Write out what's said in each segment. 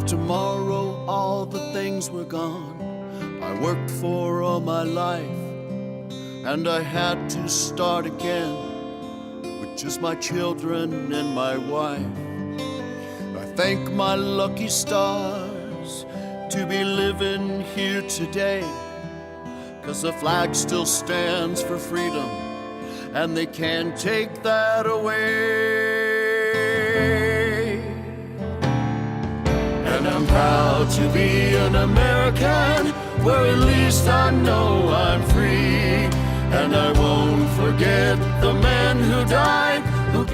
tomorrow all the things were gone I worked for all my life, and I had to start again with just my children and my wife. I thank my lucky stars to be living here today, 'cause the flag still stands for freedom, and they can't take that away. And I'm proud to be an American, where at least I know I'm free. And I won't forget the men who died, who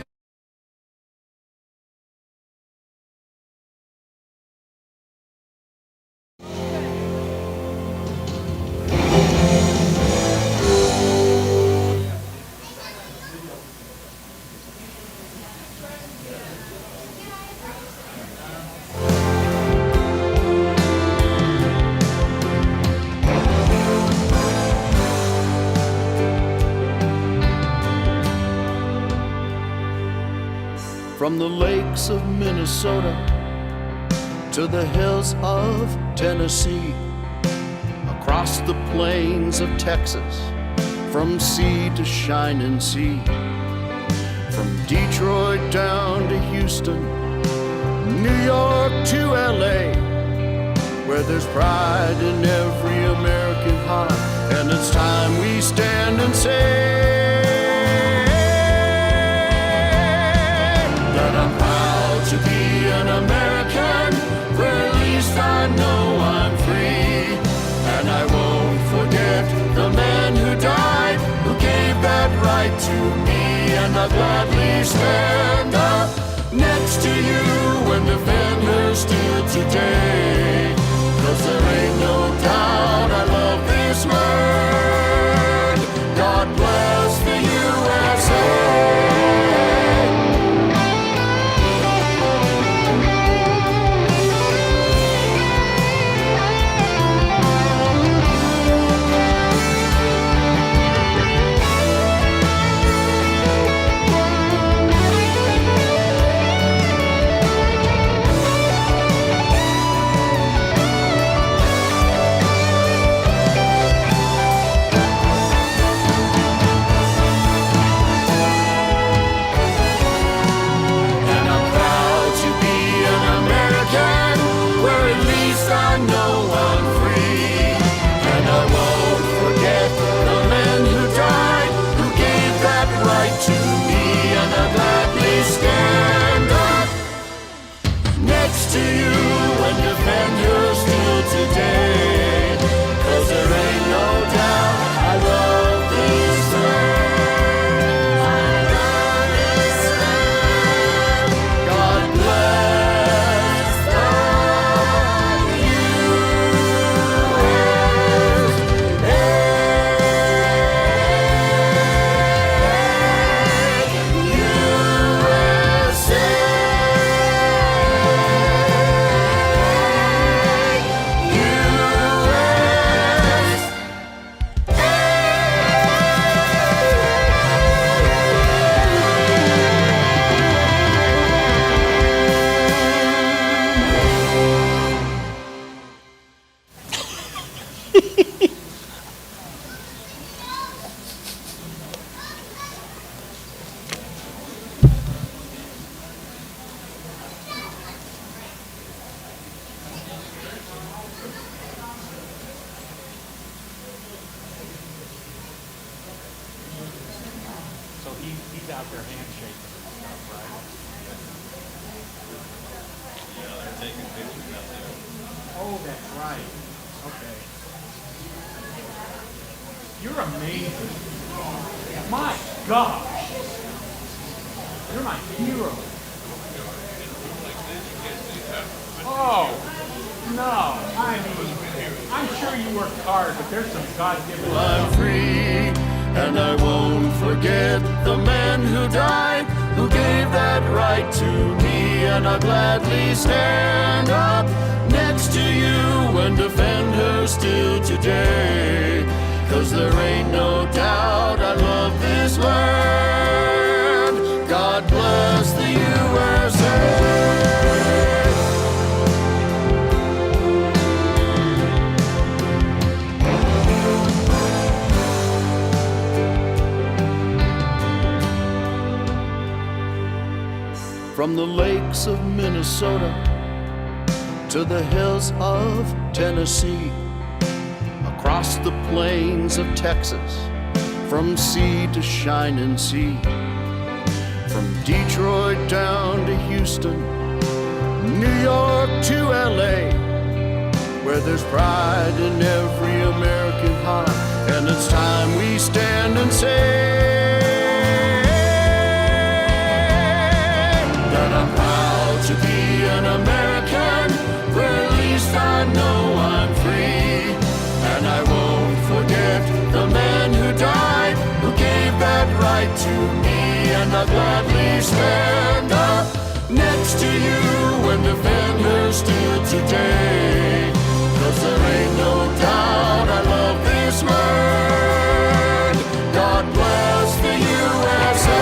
from the lakes of Minnesota to the hills of Tennessee, across the plains of Texas, from sea to shining sea, from Detroit down to Houston, New York to LA, where there's pride in every American heart. And it's time we stand and say that I'm proud to be an American, where at least I know I'm free. And I won't forget the men who died, who gave that right to me. And I'll gladly stand up next to you and defend her still today, 'cause there ain't no doubt I love this land. God bless the USA. To you and defend her still today, 'cause there ain't no doubt I love this land. I love this land. God bless the He's out there handshaking and stuff, right? Yeah, they're taking pictures out there. Oh, that's right. Okay. You're amazing. My gosh. You're my hero. Oh, no. I mean, I'm sure you worked hard, but there's some God-given... I'm free, and I won't forget the men who died, who gave that right to me. And I'll gladly stand up next to you and defend her still today, 'cause there ain't no doubt I love this land. God bless the USA. From the lakes of Minnesota to the hills of Tennessee, across the plains of Texas, from sea to shining sea, from Detroit down to Houston, New York to LA, where there's pride in every American heart, and it's time we stand and say that I'm proud to be an American, where at least I know I'm free. And I won't forget the man who died, who gave that right to me. And I'll gladly stand up next to you and defend her still today. 'Cause there ain't no doubt I love this land. God bless the USA.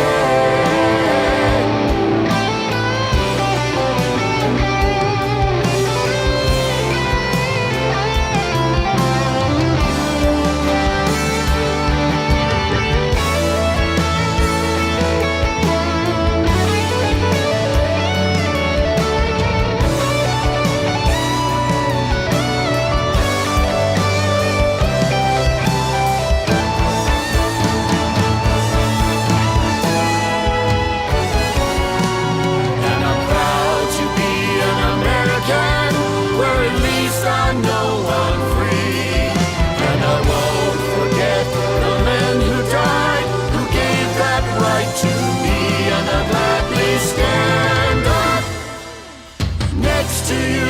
To you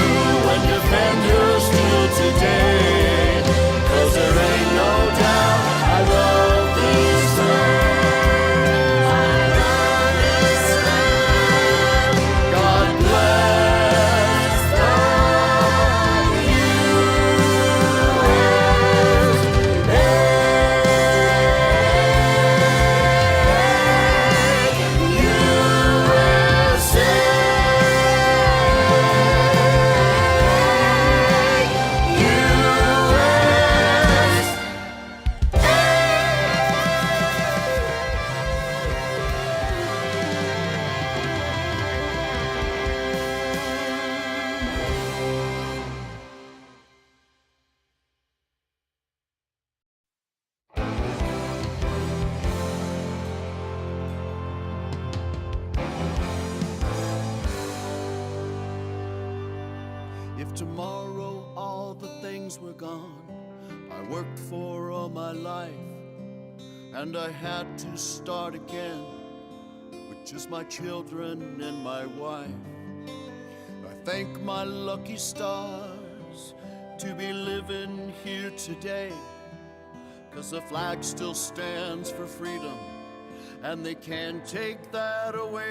and defend her still today. 'Cause there ain't no doubt I love this land. I love this land. God bless the If tomorrow all the things were gone I worked for all my life, and I had to start again with just my children and my wife, I thank my lucky stars to be living here today. 'Cause the flag still stands for freedom, and they can't take that away.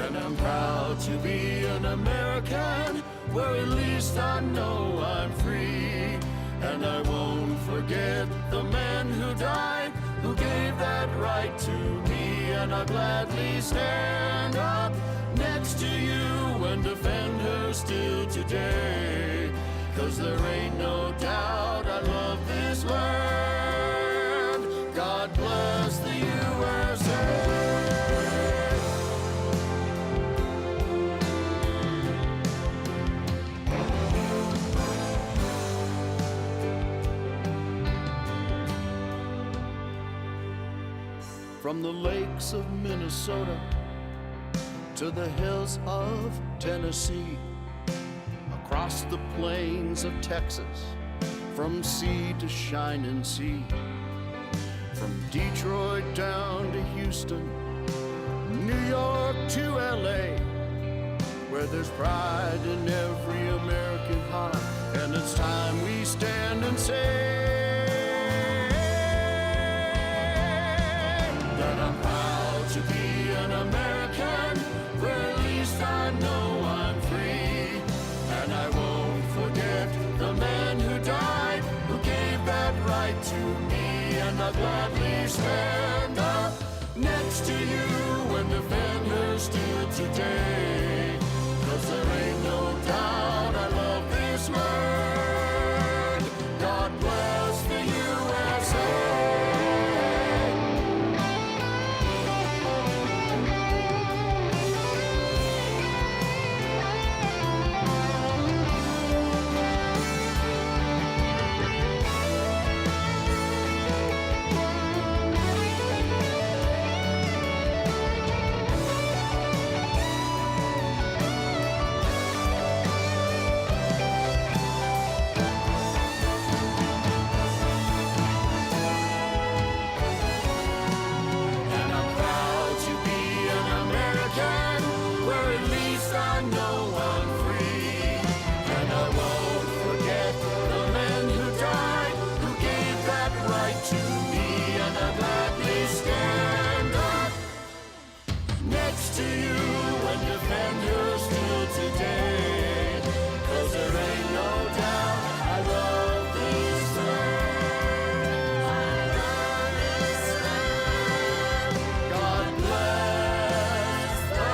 And I'm proud to be an American, where at least I know I'm free. And I won't forget the man who died, who gave that right to me. And I'll gladly stand up next to you and defend her still today. 'Cause there ain't no doubt I love this land. God bless the USA. From the lakes of Minnesota to the hills of Tennessee, across the plains of Texas, from sea to shining sea, from Detroit down to Houston, New York to LA, where there's pride in every American heart, and it's time we stand and say that I'm proud to be an American, where at least I know I'm free. And I won't forget the man who died, who gave that right to me. And I'll gladly stand up next to you and defend her still today. 'Cause there ain't no doubt I love this land. God bless the USA. right to me, and I'll gladly stand up next to you and defend her still today. 'Cause there ain't no doubt I love this land. I love this land. God bless the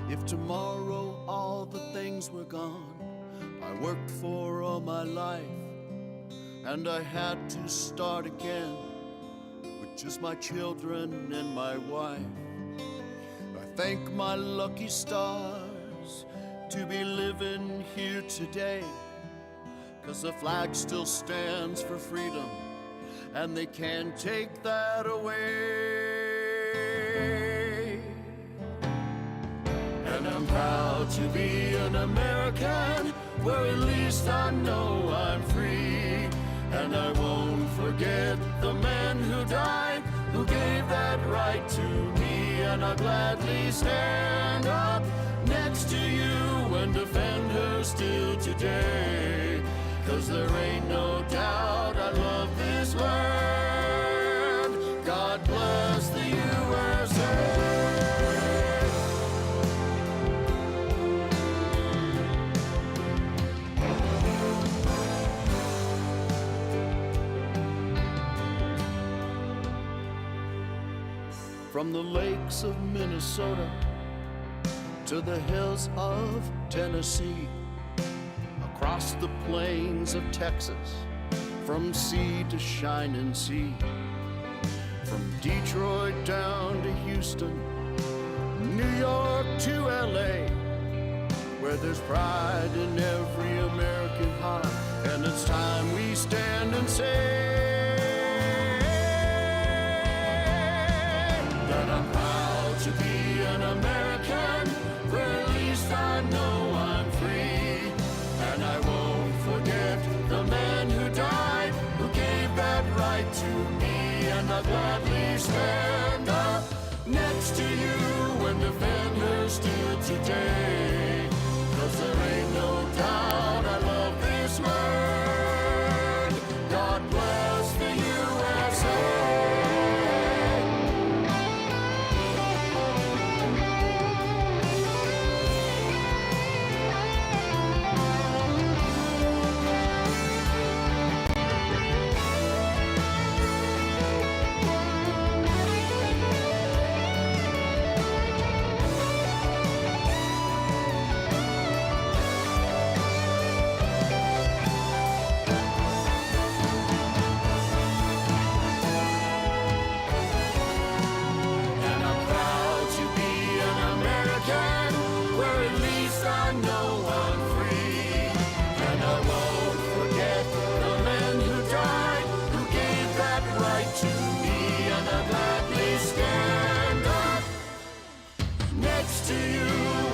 If tomorrow all the things were gone I worked for all my life, and I had to start again with just my children and my wife, I thank my lucky stars to be living here today. 'Cause the flag still stands for freedom, and they can't take that away. And I'm proud to be an American, where at least I know I'm free. And I won't forget the man who died, who gave that right to me. And I'll gladly stand up next to you and defend her still today. 'Cause there ain't no doubt I love this land. God bless the USA. From the lakes of Minnesota to the hills of Tennessee, across the plains of Texas, from sea to shining sea, from Detroit down to Houston, New York to LA, where there's pride in every American heart. And it's time we stand and say that I'm proud to be an American, where at least I know I'm free. And I won't forget the man who died, who gave that right to me. And I'll gladly stand up next to you and defend her still today. 'Cause there ain't no doubt I love this land. God bless the USA. To you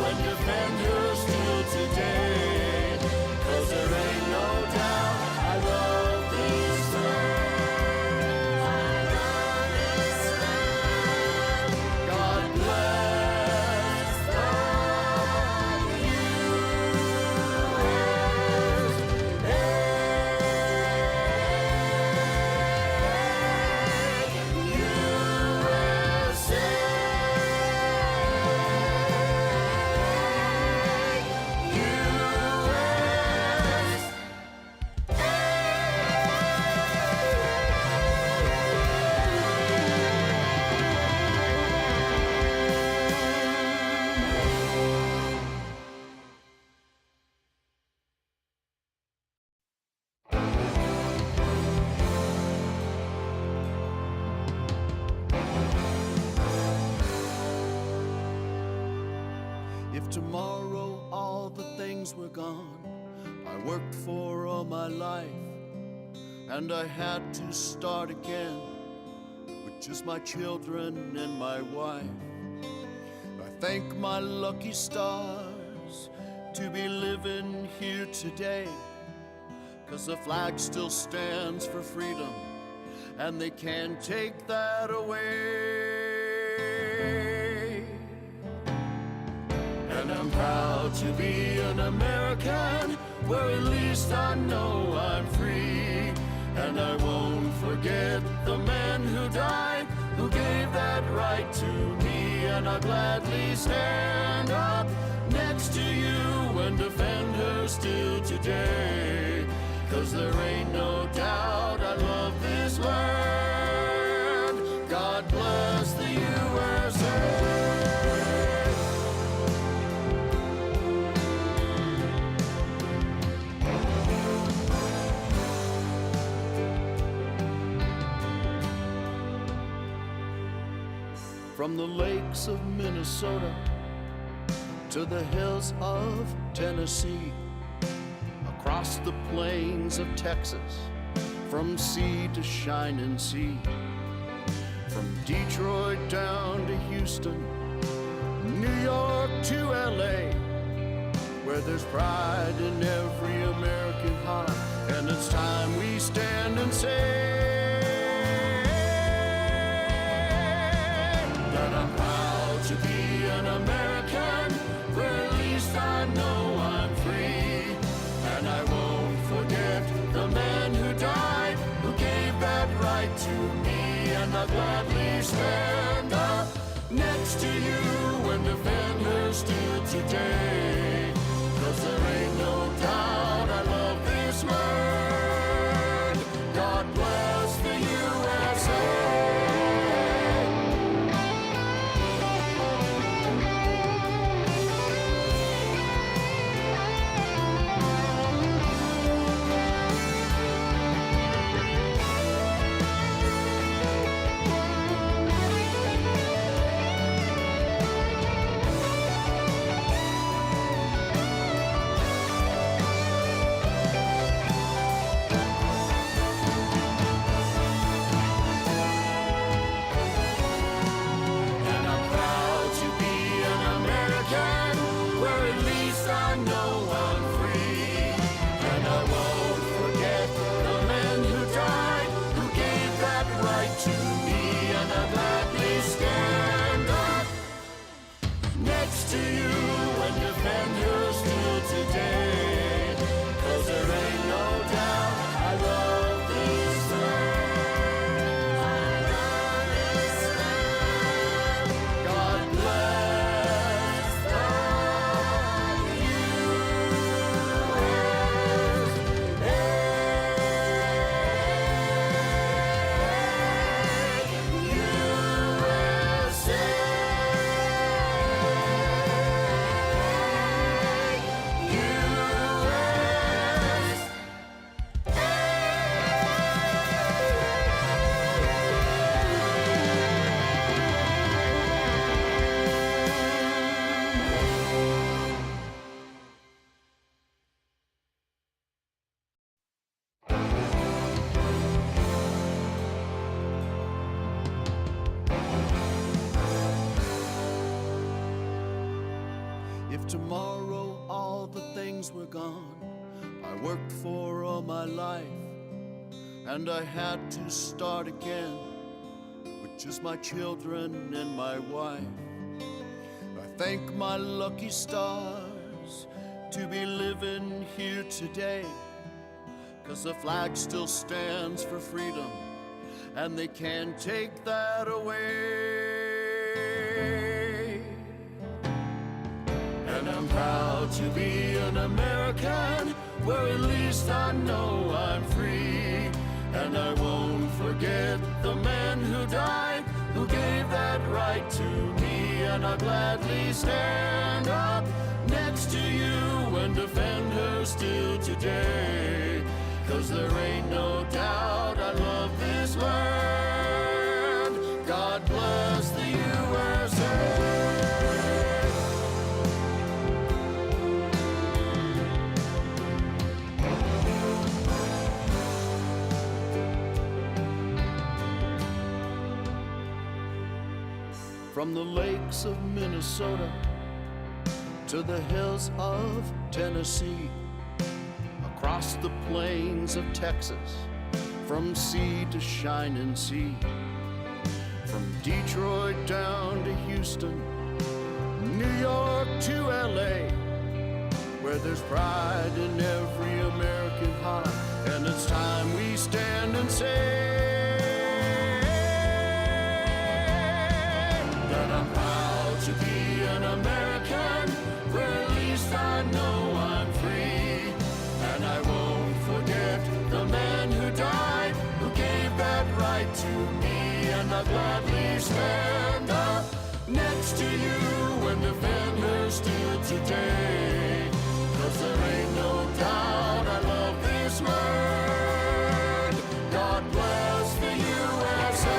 and defend her still today. 'Cause there ain't no doubt I love this land. I love this land. God bless the USA. If tomorrow all the things were gone I worked for all my life, and I had to start again with just my children and my wife, I thank my lucky stars to be living here today, 'cause the flag still stands for freedom and they can't take that away. And I'm proud to be an American, where at least I know I'm free. And I won't forget the man who died, who gave that right to me. And I'll gladly stand up next to you and defend her still today, 'cause there ain't no doubt I love this land. God bless the USA. From the lakes of Minnesota to the hills of Tennessee, across the plains of Texas, from sea to shining sea, from Detroit down to Houston, New York to LA, where there's pride in every American heart. And it's time we stand and say that I'm proud to be an American, where at least I know I'm free. And I won't forget the man who died, who gave that right to me. And I'll gladly stand up next to you and defend her still today, 'cause there ain't no doubt I love this land. God bless the USA. To you and defend her still today, 'cause there ain't no doubt I love this land. I love this land. God bless the If tomorrow all the things were gone I worked for all my life, and I had to start again with just my children and my wife, I thank my lucky stars to be living here today, 'cause the flag still stands for freedom and they can't take that away. And I'm proud to be an American, where at least I know I'm free. And I won't forget the man who died, who gave that right to me. And I'll gladly stand up next to you and defend her still today, 'cause there ain't no doubt I love this land. God bless the USA. From the lakes of Minnesota to the hills of Tennessee, across the plains of Texas, from sea to shining sea, from Detroit down to Houston, New York to LA, where there's pride in every American heart, and it's time we stand and say that I'm proud to be an American, where at least I know I'm free, and I won't forget the man who died, who gave that right to me, and I'll gladly stand up next to you and defend her still today, 'cause there ain't no doubt I love this land. God bless the USA.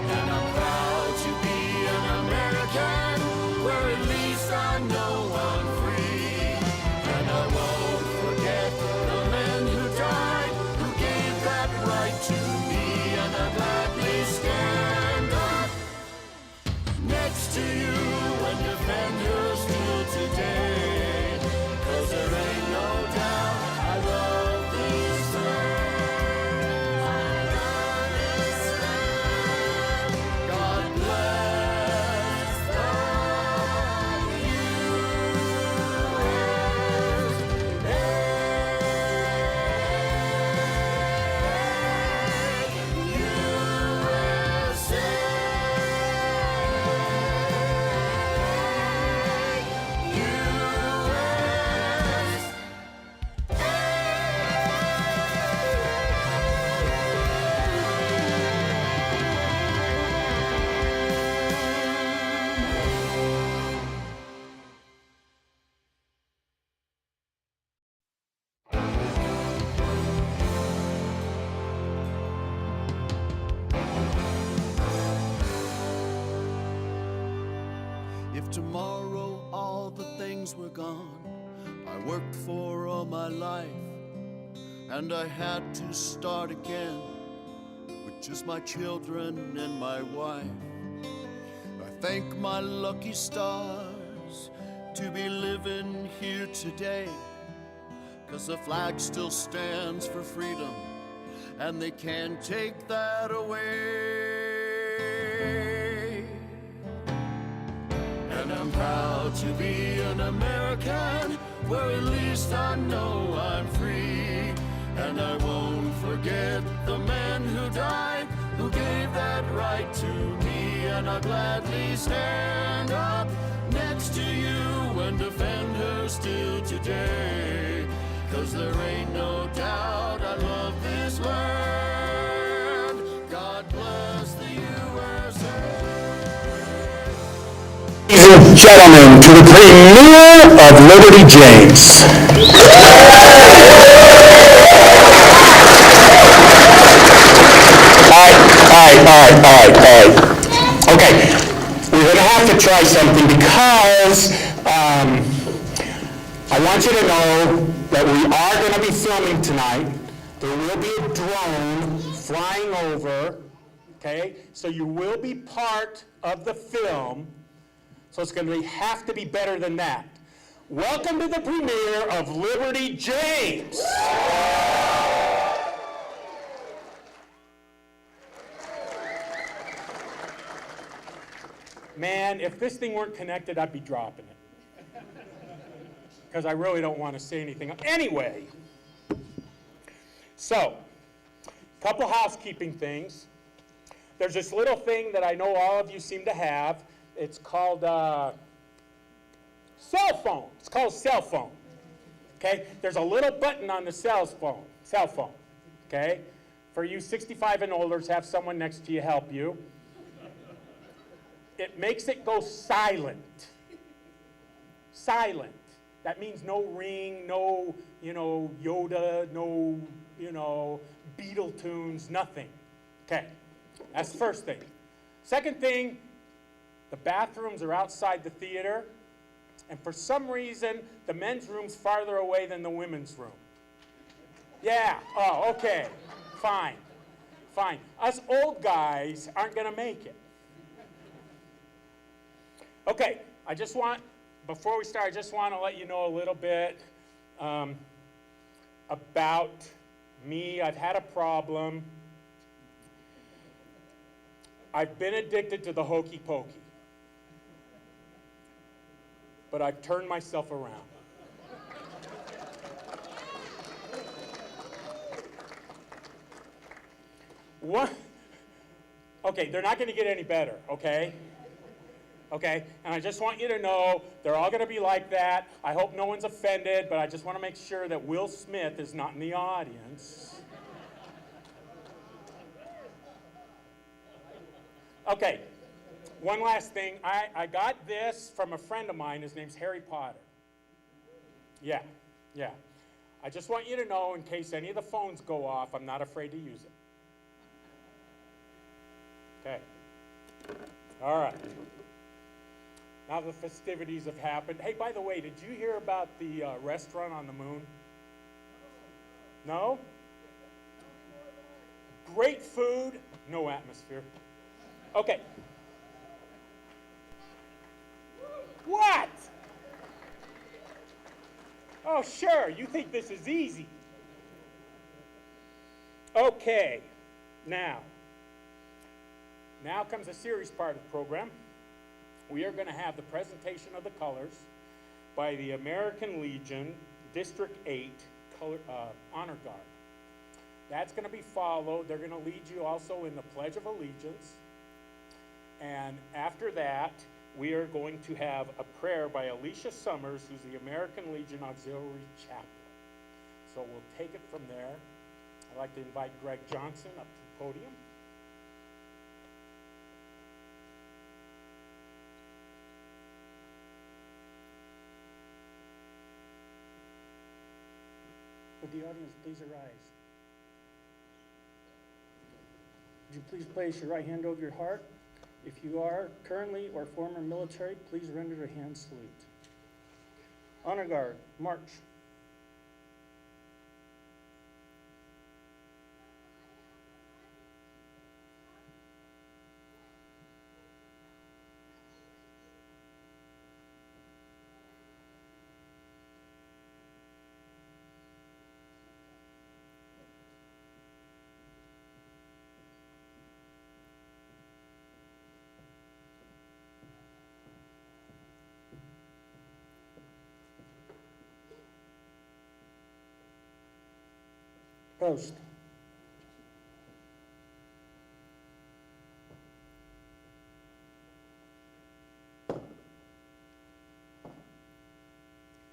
And I'm proud to be an American, where at least I know I'm free, and I won't forget the man who died, who gave that right to me, and I'll gladly stand up next to you and defend her still today, 'cause there ain't no doubt I love this land. I love this land. God bless the If tomorrow all the things were gone I worked for all my life, and I had to start again with just my children and my wife, I thank my lucky stars to be living here today, 'cause the flag still stands for freedom, and they can't take that away. And I'm proud to be an American, where at least I know I'm free, and I won't forget the man who died, who gave that right to me, and I'll gladly stand up next to you and defend her still today, 'cause there ain't no doubt I love this land. God bless the USA. Ladies and gentlemen, to the Premier of Liberty James. All right. Okay, we're going to have to try something, because I want you to know that we are going to be filming tonight. There will be a drone flying over, okay? So you will be part of the film. So it's going to have to be better than that. Welcome to the premiere of Liberty James. Man, if this thing weren't connected, I'd be dropping it. Because I really don't want to say anything. Anyway, so, couple housekeeping things. There's this little thing that I know all of you seem to have. It's called cell phone. It's called cell phone. Okay? There's a little button on the cell phone. Okay? For you 65 and older, have someone next to you help you. it makes it go silent. Silent. That means no ring, no, Yoda, no, Beatle tunes, nothing. Okay, that's the first thing. Second thing, the bathrooms are outside the theater, and for some reason, the men's room's farther away than the women's room. Yeah, oh, okay, fine. Us old guys aren't gonna make it. Okay, before we start, I just want to let you know a little bit about me. I've had a problem. I've been addicted to the hokey pokey. But I've turned myself around. What? Okay, they're not going to get any better, okay? Okay, and I just want you to know they're all going to be like that. I hope no one's offended, but I just want to make sure that Will Smith is not in the audience. Okay, one last thing. I got this from a friend of mine. His name's Harry Potter. Yeah. I just want you to know, in case any of the phones go off, I'm not afraid to use it. Okay. All right. Now the festivities have happened. Hey, by the way, did you hear about the restaurant on the moon? No? Great food, no atmosphere. Okay. What? Oh, sure, you think this is easy. Okay, now comes the serious part of the program. We are going to have the presentation of the colors by the American Legion District 8 Honor Guard. That's going to be followed. They're going to lead you also in the Pledge of Allegiance. And after that, we are going to have a prayer by Alicia Summers, who's the American Legion Auxiliary Chaplain. So we'll take it from there. I'd like to invite Greg Johnson up to the podium. Would the audience please arise? Would you please place your right hand over your heart? If you are currently or former military, please render a hand salute. Honor Guard, march. Post.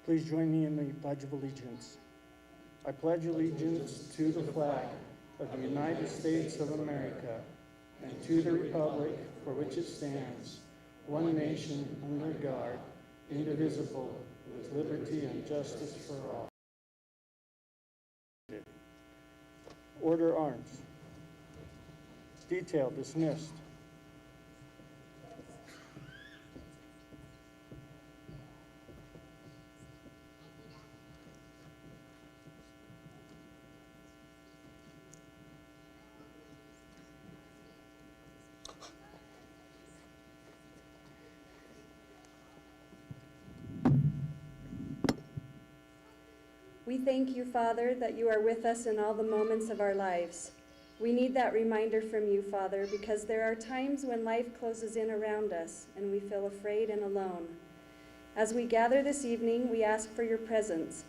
Please join me in the Pledge of Allegiance. I pledge allegiance to the flag of the United States of America and to the republic for which it stands, one nation under God, indivisible, with liberty and justice for all. Order arms. Detail dismissed. We thank you, Father, that you are with us in all the moments of our lives. We need that reminder from you, Father, because there are times when life closes in around us and we feel afraid and alone. As we gather this evening, we ask for your presence.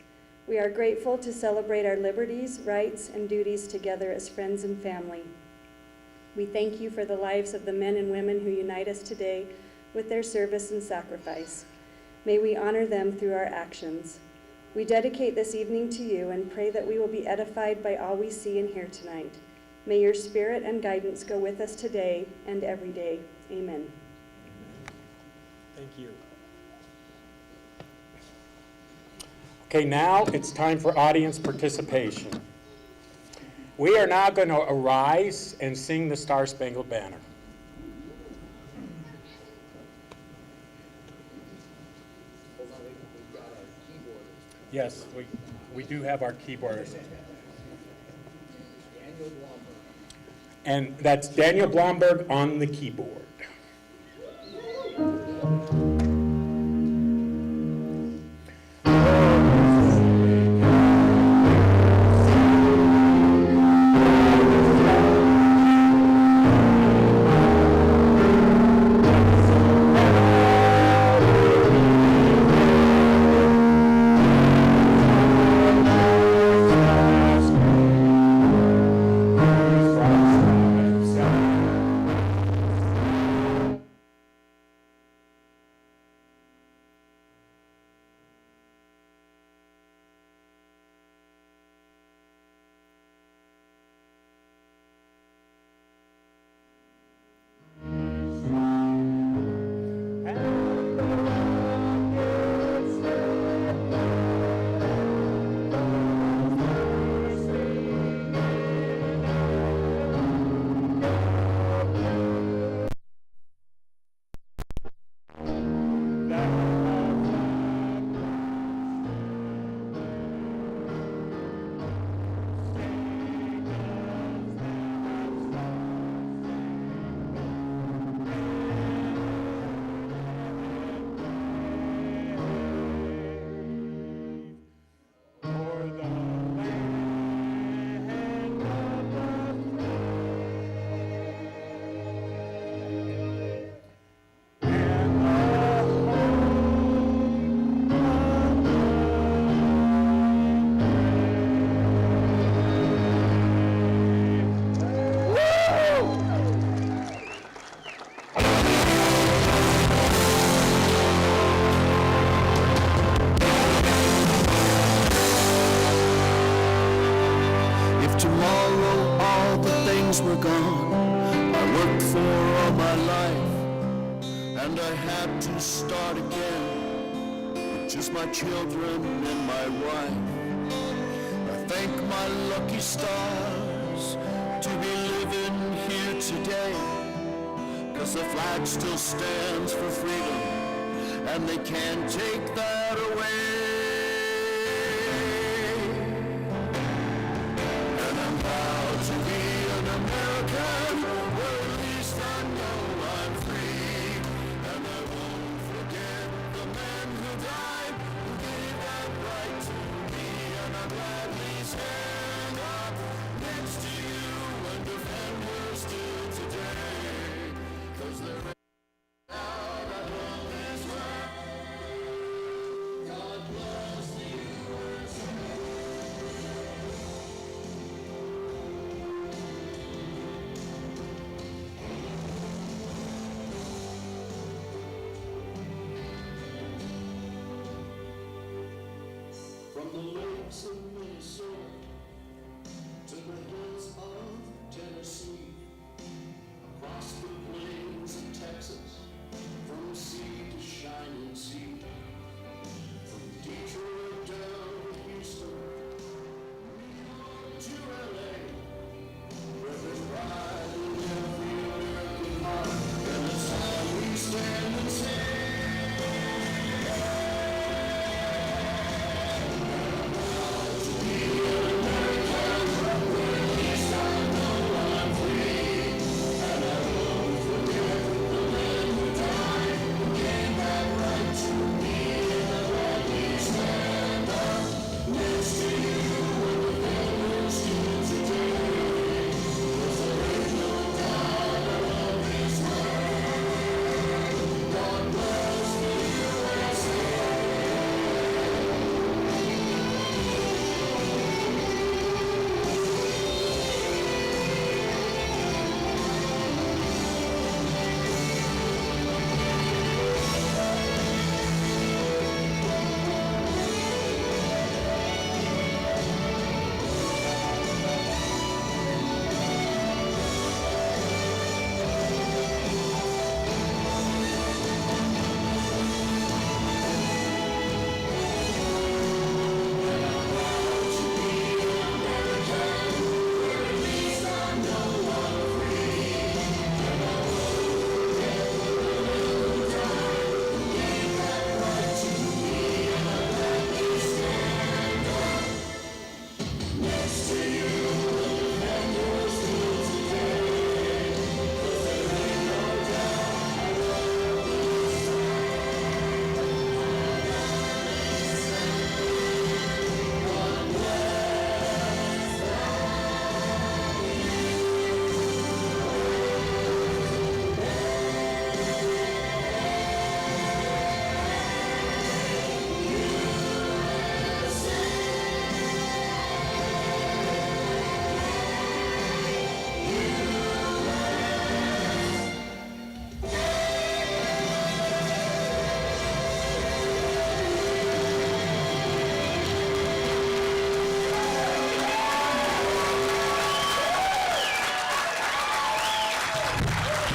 We are grateful to celebrate our liberties, rights, and duties together as friends and family. We thank you for the lives of the men and women who unite us today with their service and sacrifice. May we honor them through our actions. We dedicate this evening to you and pray that we will be edified by all we see and hear tonight. May your spirit and guidance go with us today and every day. Amen. Thank you. Okay, now it's time for audience participation. We are now going to arise and sing the Star Spangled Banner. Yes, we do have our keyboardist. And that's Daniel Blomberg on the keyboard. If tomorrow all the things were gone I worked for all my life, and I had to start again with just my children and my wife, I thank my lucky stars to be living here today, 'cause the flag still stands for freedom and they can't take that away. And I'm proud to be an American, where at least I know I'm free. And I won't forget the men who died, who gave that right to me. And I'll gladly stand up next to you and defend her still today. 'Cause there is now that love is right. God bless the USA. From the lakes of Minnesota to the hills of Tennessee, across the plains of Texas, from sea to shining sea, from Detroit down to Houston, to LA, where there's pride in every American heart, and it's time we stand and say. To be an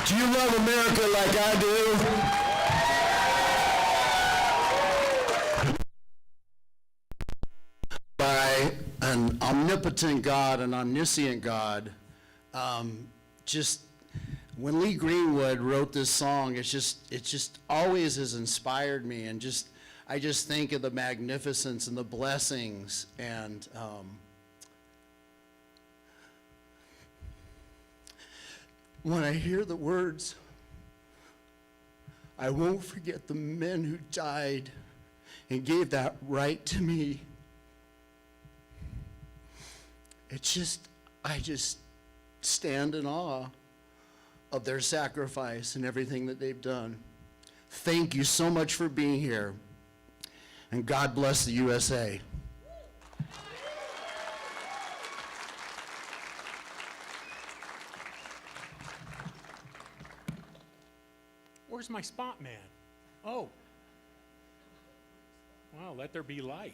Do you love America like I do? By an omnipotent God, an omniscient God, just when Lee Greenwood wrote this song, it just always has inspired me, and I just think of the magnificence and the blessings, and when I hear the words, I won't forget the men who died and gave that right to me. I just stand in awe of their sacrifice and everything that they've done. Thank you so much for being here, and God bless the USA. Where's my spot man? Oh. Well, let there be light.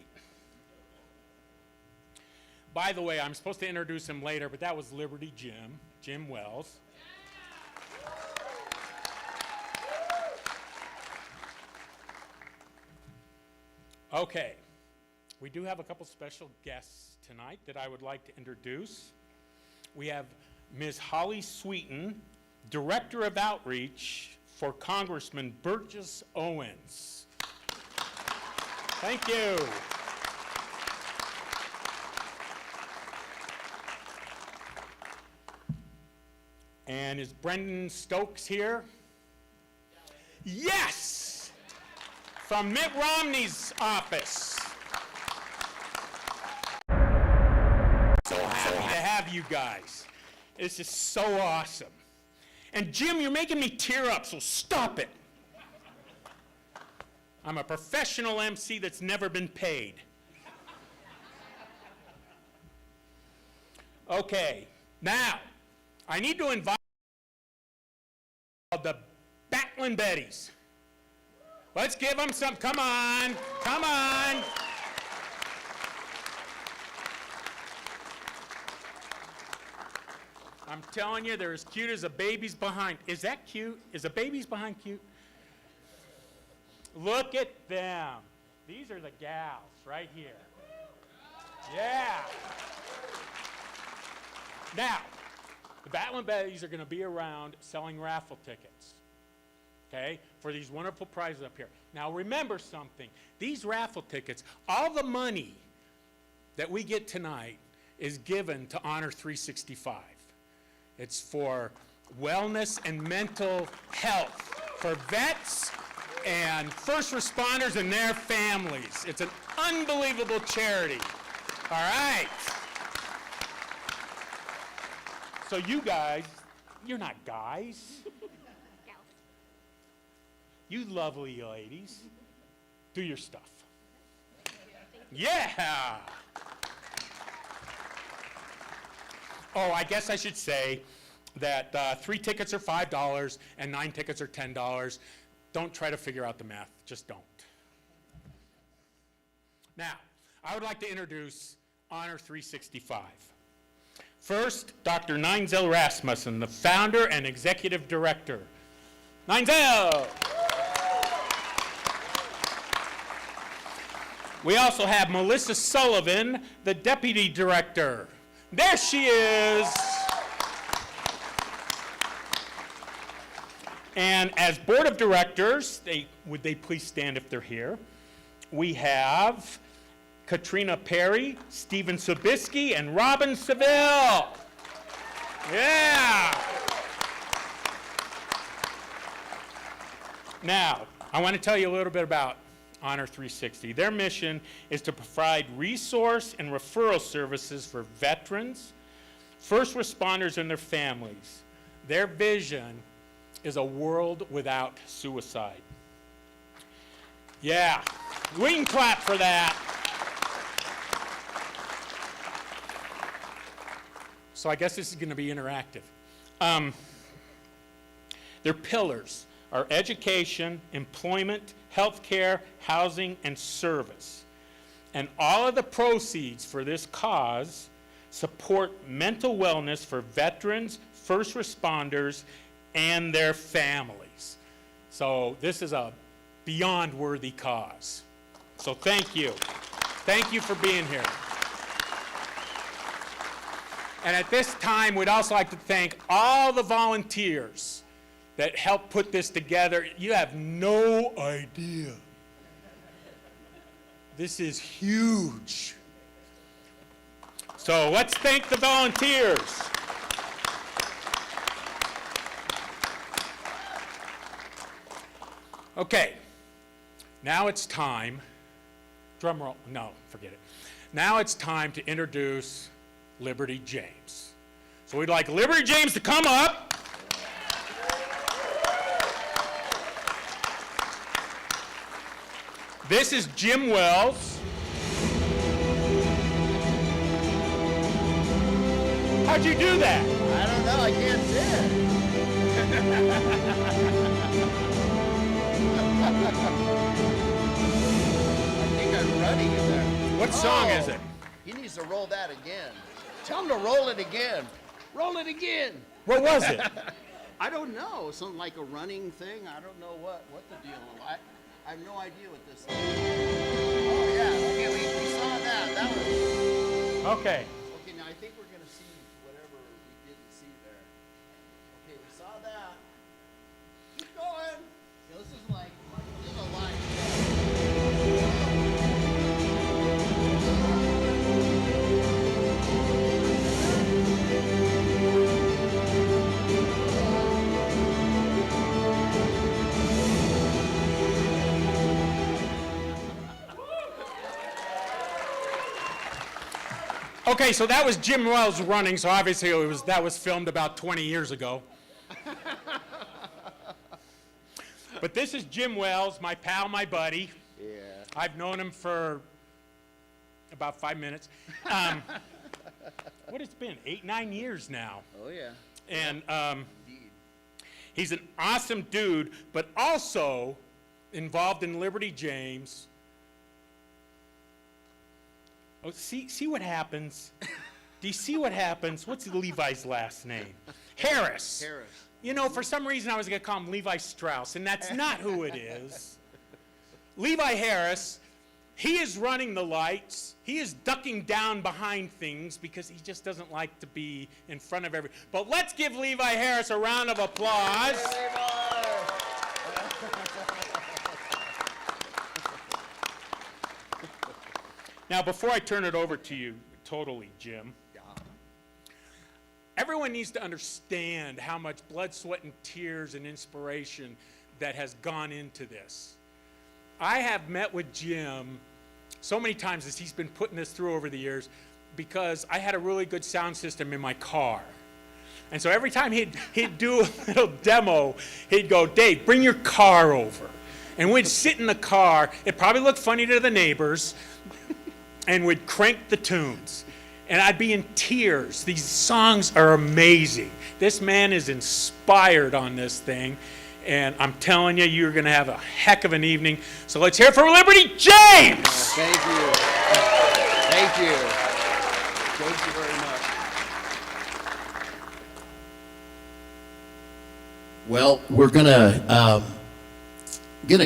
By the way, I'm supposed to introduce him later, but that was Liberty Jim Wells. Okay, we do have a couple special guests tonight that I would like to introduce. We have Ms. Holly Sweeten, Director of Outreach for Congressman Burgess Owens. Thank you. And is Brendan Stokes here? Yes! From Mitt Romney's office. So happy to have you guys. This is so awesome. And Jim, you're making me tear up, so stop it. I'm a professional MC that's never been paid. Okay, now, I need to invite the Batlin Betties. Let's give them some, come on, come on. I'm telling you, they're as cute as a baby's behind. Is that cute? Is a baby's behind cute? Look at them. These are the gals right here. Yeah. Now, the Batlin Betties are going to be around selling raffle tickets, okay, for these wonderful prizes up here. Now, remember something. These raffle tickets, all the money that we get tonight is given to Honor 365. It's for wellness and mental health for vets and first responders and their families. It's an unbelievable charity. All right. So you guys, you're not guys. You lovely ladies, do your stuff. Yeah. Oh, I guess I should say that 3 tickets are $5 and 9 tickets are $10. Don't try to figure out the math, just don't. Now, I would like to introduce Honor 365. First, Dr. Neinzel Rasmussen, the founder and executive director. Neinzel! We also have Melissa Sullivan, the deputy director. There she is. And as board of directors, would they please stand if they're here? We have Katrina Perry, Stephen Sobieski, and Robin Seville. Yeah. Now, I want to tell you a little bit about Honor 360. Their mission is to provide resource and referral services for veterans, first responders, and their families. Their vision is a world without suicide. Yeah, we can clap for that. So I guess this is going to be interactive. Their pillars are education, employment, healthcare, housing, and service. And all of the proceeds for this cause support mental wellness for veterans, first responders, and their families. So this is a beyond worthy cause. So thank you. Thank you for being here. And at this time, we'd also like to thank all the volunteers that helped put this together. You have no idea. This is huge. So let's thank the volunteers. Okay, now it's time, drum roll, no, forget it. Now it's time to introduce Liberty James. So we'd like Liberty James to come up. This is Jim Wells. How'd you do that? I don't know, I can't see it. I think I'm running in there. What song is it? He needs to roll that again. Tell him to roll it again. Roll it again. What was it? I don't know, something like a running thing. I don't know what the deal is. I have no idea what this is. Oh yeah, okay, we saw that. That was, Okay. okay, now I think we're gonna see whatever we didn't see there. Okay, we saw that. Keep going. Yeah, this is like, this is a line. Okay, so that was Jim Wells running, so obviously that was filmed about 20 years ago. But this is Jim Wells, my pal, my buddy. Yeah. I've known him for about 5 minutes. What it's been, 8, 9 years now. Oh yeah. And Indeed. he's an awesome dude, but also involved in Liberty James. Oh, see what happens? Do you see what happens? What's Levi's last name? Harris. Harris. You know, for some reason I was going to call him Levi Strauss, and that's not who it is. Levi Harris, he is running the lights. He is ducking down behind things because he just doesn't like to be in front of everyone. But let's give Levi Harris a round of applause. Now, before I turn it over to you totally, Jim, everyone needs to understand how much blood, sweat, and tears and inspiration that has gone into this. I have met with Jim so many times as he's been putting this through over the years because I had a really good sound system in my car. And so every time he'd do a little demo, he'd go, Dave, bring your car over. And we'd sit in the car. It probably looked funny to the neighbors. And we'd crank the tunes. And I'd be in tears. These songs are amazing. This man is inspired on this thing. And I'm telling you, you're going to have a heck of an evening. So let's hear it for Liberty James! Thank you. Thank you. Thank you very much. Well, we're gonna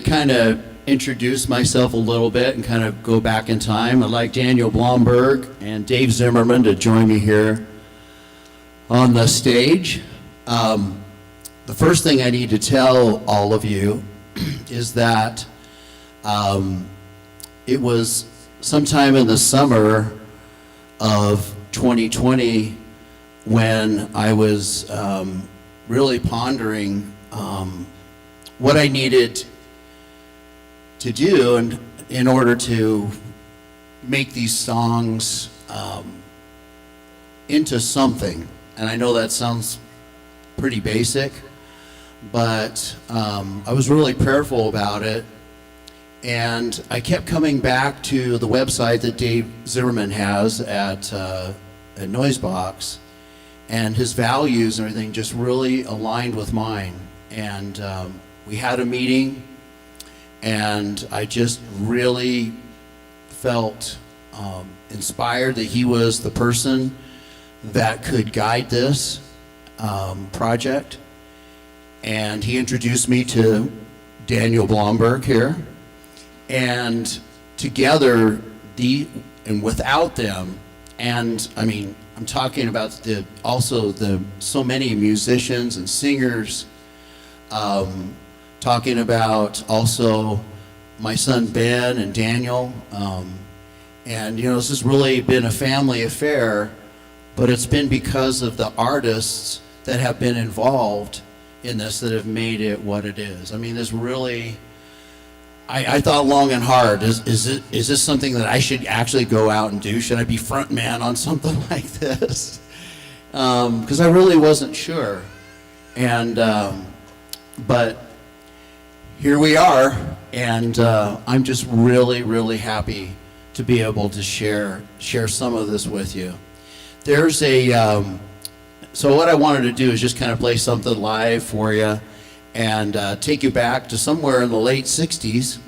kind of introduce myself a little bit and kind of go back in time. I'd like Daniel Blomberg and Dave Zimmerman to join me here on the stage. The first thing I need to tell all of you is that it was sometime in the summer of 2020 when I was really pondering what I needed to do and in order to make these songs into something. And I know that sounds pretty basic, but I was really prayerful about it. And I kept coming back to the website that Dave Zimmerman has at Noisebox, and his values and everything just really aligned with mine. And we had a meeting, and I just really felt inspired that he was the person that could guide this project. and he introduced me to Daniel Blomberg here. And together, and without them, and I mean, I'm talking about also the so many musicians and singers, talking about also my son Ben and Daniel, and this has really been a family affair, but it's been because of the artists that have been involved in this that have made it what it is. I mean, there's really, I thought long and hard, is this something that I should actually go out and do? Should I be front man on something like this? Because I really wasn't sure. And, but here we are, and I'm just really, really happy to be able to share some of this with you. There's so what I wanted to do is just kind of play something live for you and take you back to somewhere in the late 60s.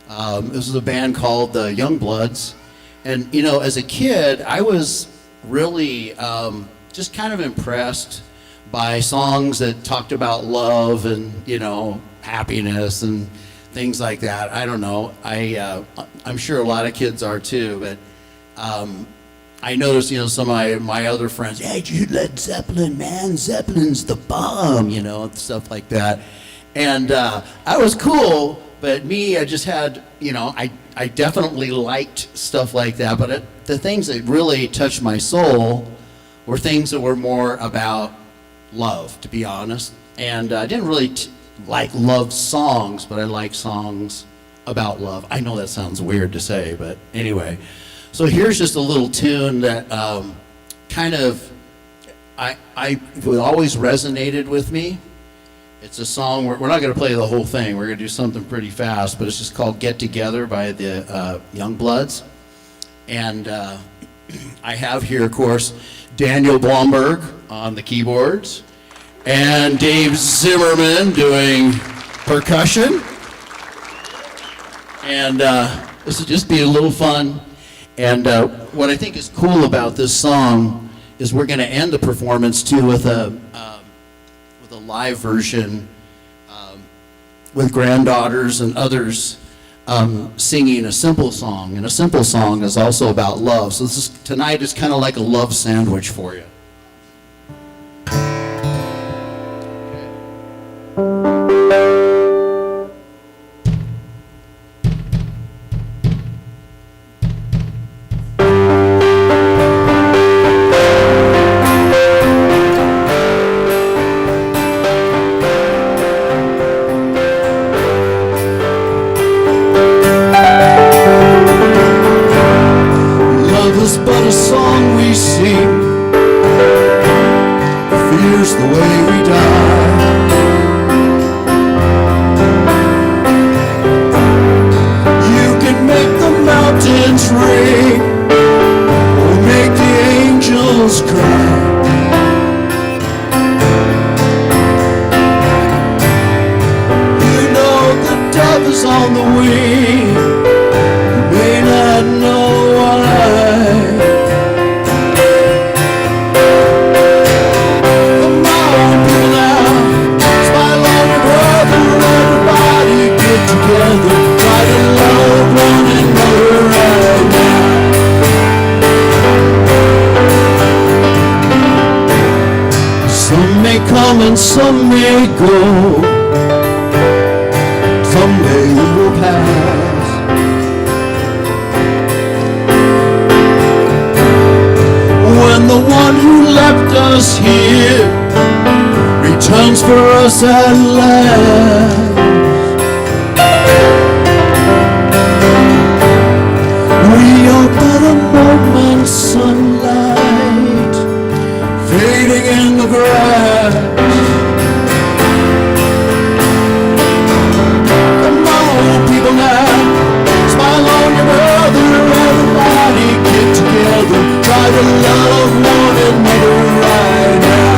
This was a band called the Youngbloods. And, as a kid, I was really just kind of impressed by songs that talked about love and, happiness and things like that. I don't know. I'm sure a lot of kids are too, but I noticed, some of my other friends, hey, dude, Led Zeppelin, man, Zeppelin's the bomb, stuff like that. And I was cool, but me, I just had, I definitely liked stuff like that. But the things that really touched my soul were things that were more about love, to be honest. And I didn't really like love songs, but I like songs about love. I know that sounds weird to say, but anyway. So here's just a little tune that kind of, it always resonated with me. It's a song, we're not going to play the whole thing. We're going to do something pretty fast, but it's just called Get Together by the Youngbloods. And I have here, of course, Daniel Blomberg on the keyboards, and Dave Zimmerman doing percussion. And this will just be a little fun. And what I think is cool about this song is we're going to end the performance too with a live version with granddaughters and others singing a simple song. And a simple song is also about love. So tonight is kind of like a love sandwich for you. Some may go, someday we will pass. When the one who left us here returns for us at last, we are but a moment's sunlight fading in the grass. Try to love one another right now.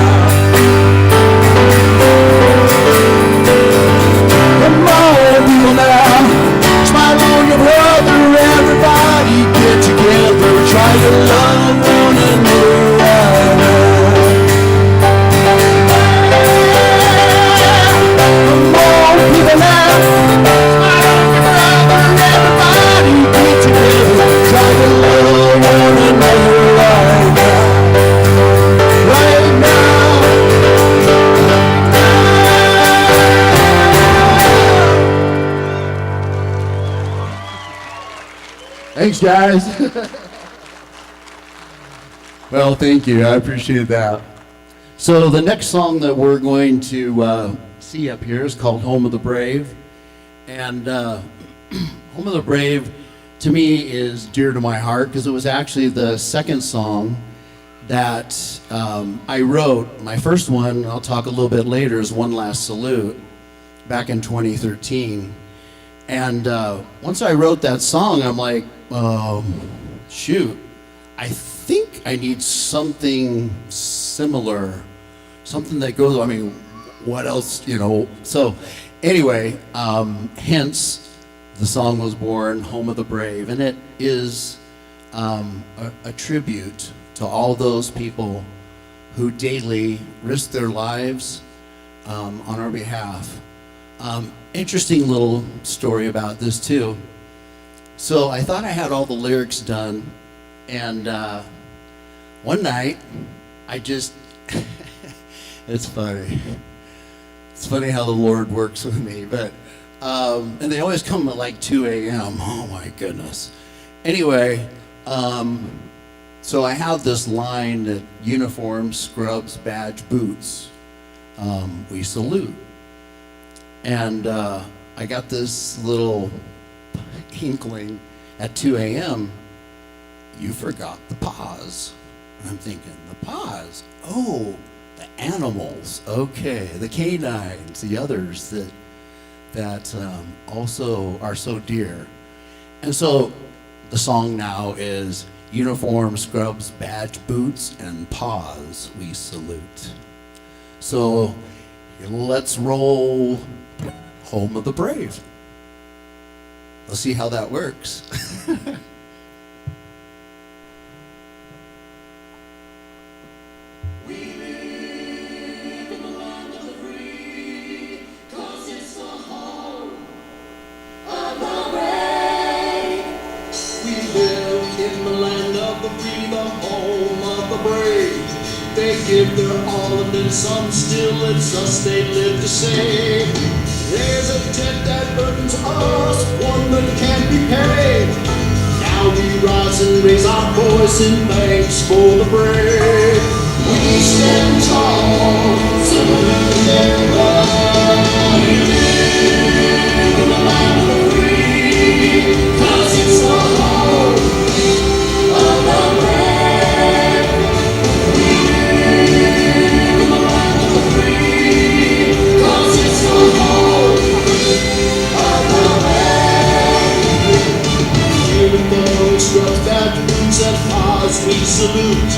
Thanks, guys. Well, thank you. I appreciate that. So the next song that we're going to see up here is called Home of the Brave. And Home of the Brave, to me, is dear to my heart because it was actually the second song that I wrote. My first one, I'll talk a little bit later, is One Last Salute, back in 2013. And once I wrote that song, I'm like, shoot, I think I need something similar, something that goes, I mean, what else, you know? So anyway, hence the song was born, Home of the Brave, and it is a tribute to all those people who daily risk their lives on our behalf. Interesting little story about this too. So I thought I had all the lyrics done, and one night I just, it's funny. It's funny how the Lord works with me, but, and they always come at like 2 a.m. Oh my goodness. Anyway, so I have this line that uniform, scrubs, badge, boots, we salute. And I got this little inkling at 2 a.m., you forgot the paws. And I'm thinking, the paws? Oh, the animals. Okay, the canines, the others that also are so dear. And so the song now is uniform, scrubs, badge, boots, and paws we salute. So let's roll Home of the Brave. Let's see how that works. In the land of the free, the home of the brave. They give their all and then some, still it's us they live to say. There's a debt that burdens us, one that can't be paid. Now we rise and raise our voice in thanks for the brave. We stand tall, salute their love. We live in the land of the free, 'cause it's the home. Scrubs, badge, boots, and paws we salute.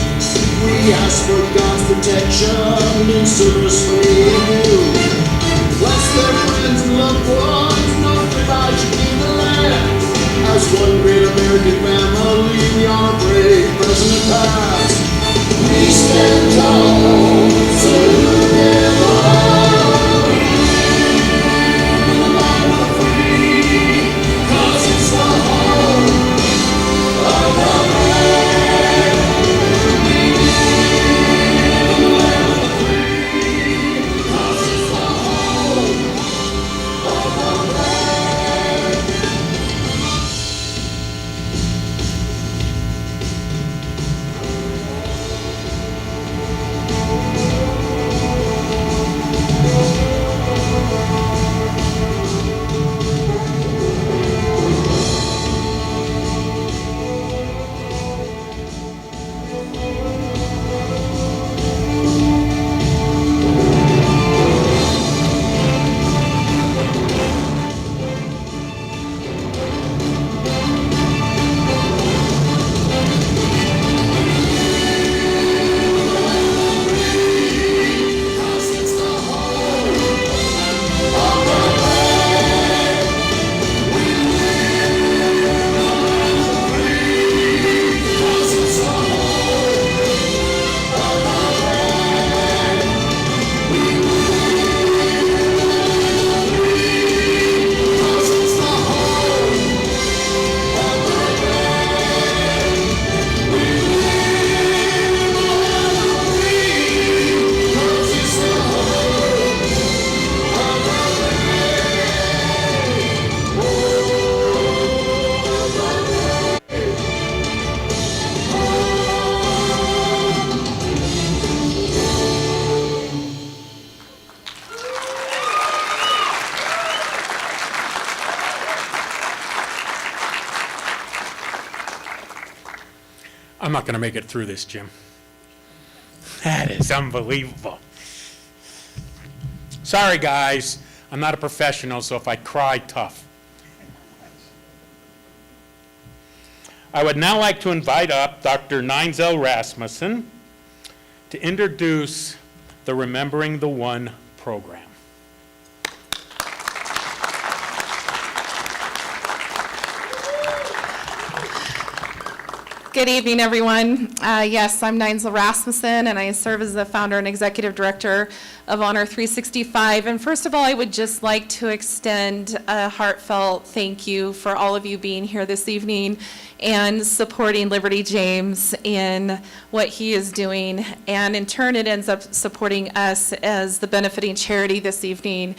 We ask for God's protection in service for I'm not going to make it through this, Jim. That is unbelievable. Sorry, guys. I'm not a professional, so if I cry, tough. I would now like to invite up Dr. Neinzel Rasmussen to introduce the Remembering the One program. Good evening, everyone. Yes, I'm Neinzel Rasmussen, and I serve as the founder and executive director of Honor 365. And first of all, I would just like to extend a heartfelt thank you for all of you being here this evening and supporting Liberty James in what he is doing. And in turn, it ends up supporting us as the benefiting charity this evening.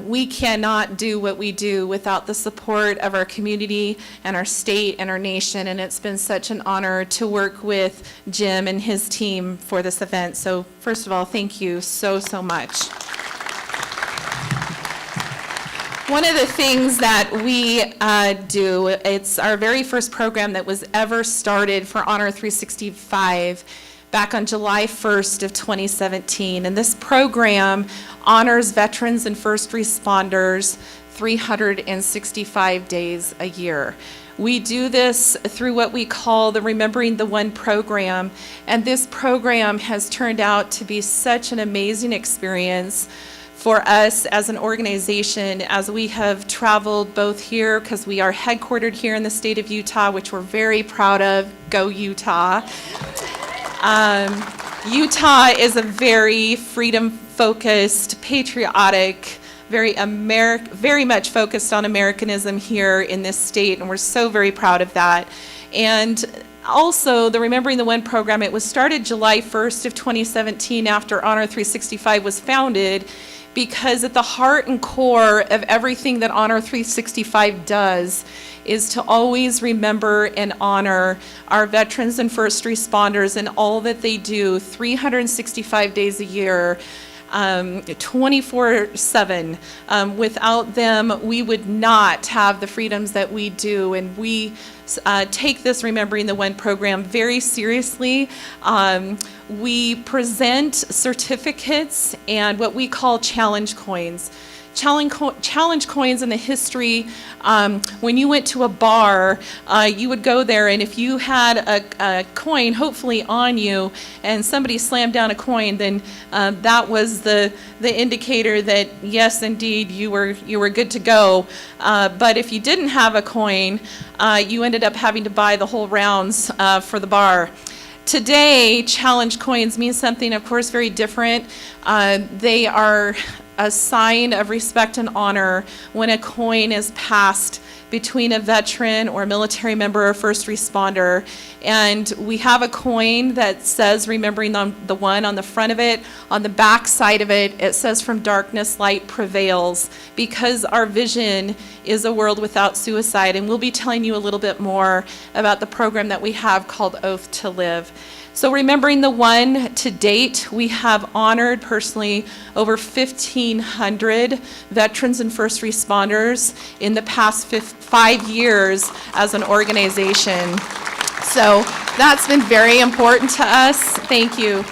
We cannot do what we do without the support of our community and our state and our nation, and it's been such an honor to work with Jim and his team for this event. So first of all, thank you so much. One of the things that we do, it's our very first program that was ever started for Honor 365 back on July 1st of 2017. And this program honors veterans and first responders 365 days a year. We do this through what we call the Remembering the One program, and this program has turned out to be such an amazing experience for us as an organization as we have traveled both here, because we are headquartered here in the state of Utah, which we're very proud of. Go Utah. Utah is a very freedom-focused, patriotic, very much focused on Americanism here in this state, and we're so very proud of that. And also, the Remembering the One program, it was started July 1st of 2017 after Honor 365 was founded, because at the heart and core of everything that Honor 365 does is to always remember and honor our veterans and first responders and all that they do 365 days a year, 24/7. Without them, we would not have the freedoms that we do, and we take this Remembering the One program very seriously. We present certificates and what we call challenge coins. Challenge coins in the history, when you went to a bar, you would go there, and if you had a coin hopefully on you and somebody slammed down a coin, then that was the indicator that yes, indeed, you were good to go. But if you didn't have a coin, you ended up having to buy the whole rounds for the bar. Today, challenge coins mean something, of course, very different. They are a sign of respect and honor when a coin is passed between a veteran or military member or first responder. And we have a coin that says Remembering the One on the front of it. On the back side of it, it says From Darkness Light Prevails, because our vision is a world without suicide. And we'll be telling you a little bit more about the program that we have called Oath to Live. So Remembering the One, to date, we have honored personally over 1,500 veterans and first responders in the past 5 years as an organization. So that's been very important to us. Thank you.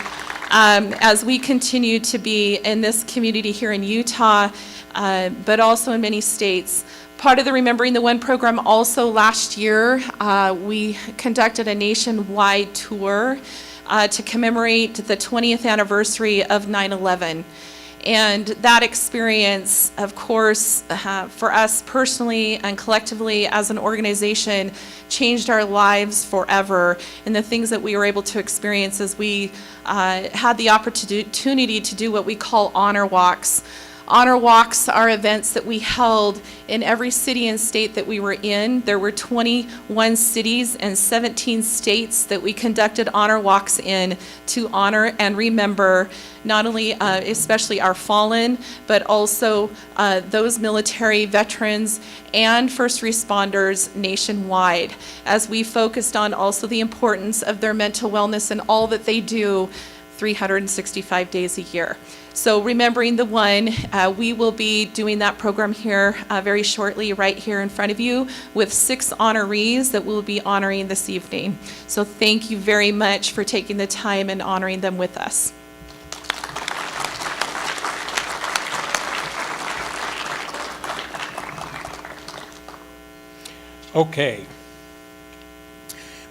As we continue to be in this community here in Utah, but also in many states. Part of the Remembering the One program also last year, we conducted a nationwide tour to commemorate the 20th anniversary of 9/11. And that experience, of course, for us personally and collectively as an organization, changed our lives forever. And the things that we were able to experience as we had the opportunity to do what we call honor walks. Honor walks are events that we held in every city and state that we were in. There were 21 cities and 17 states that we conducted honor walks in to honor and remember not only especially our fallen, but also those military veterans and first responders nationwide, as we focused on also the importance of their mental wellness and all that they do 365 days a year. So remembering the one, we will be doing that program here very shortly, right here in front of you, with 6 honorees that we'll be honoring this evening. So thank you very much for taking the time and honoring them with us. Okay.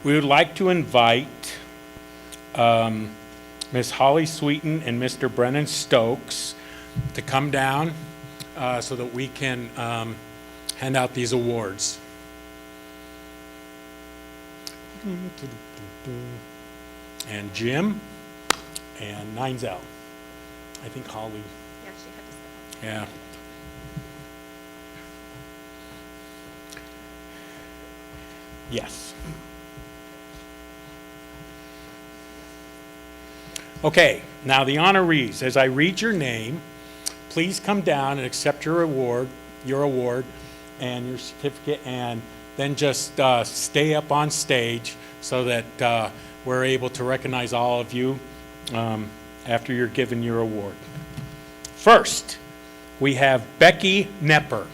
We would like to invite Ms. Holly Sweeten and Mr. Brennan Stokes to come down so that we can hand out these awards. And Jim and Neinzel. I think Holly. Yeah. Yes. Okay, now the honorees. As I read your name, please come down and accept your award, and your certificate, and then just stay up on stage so that we're able to recognize all of you after you're given your award. First, we have Becky Nepper.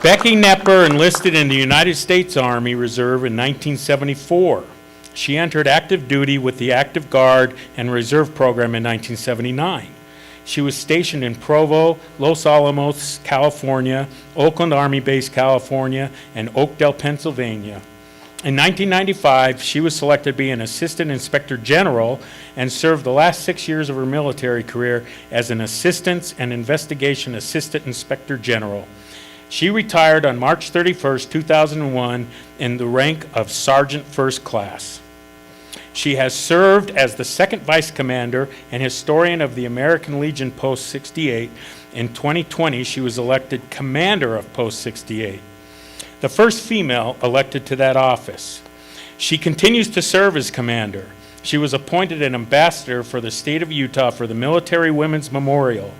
Becky Nepper enlisted in the United States Army Reserve in 1974. She entered active duty with the Active Guard and Reserve Program in 1979. She was stationed in Provo, Los Alamos, California, Oakland Army Base, California, and Oakdale, Pennsylvania. In 1995, she was selected to be an Assistant Inspector General and served the last 6 years of her military career as an Assistance and Investigation Assistant Inspector General. She retired on March 31st, 2001 in the rank of Sergeant First Class. She has served as the second Vice Commander and Historian of the American Legion Post 68. In 2020, she was elected Commander of Post 68, the first female elected to that office. She continues to serve as Commander. She was appointed an ambassador for the state of Utah for the Military Women's Memorial.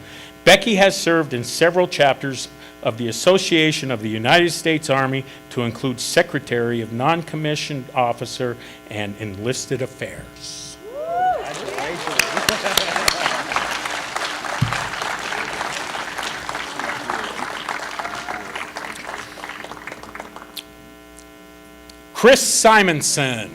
Becky has served in several chapters of the Association of the United States Army, to include Secretary of Non-Commissioned Officer and Enlisted Affairs. Chris Simonson.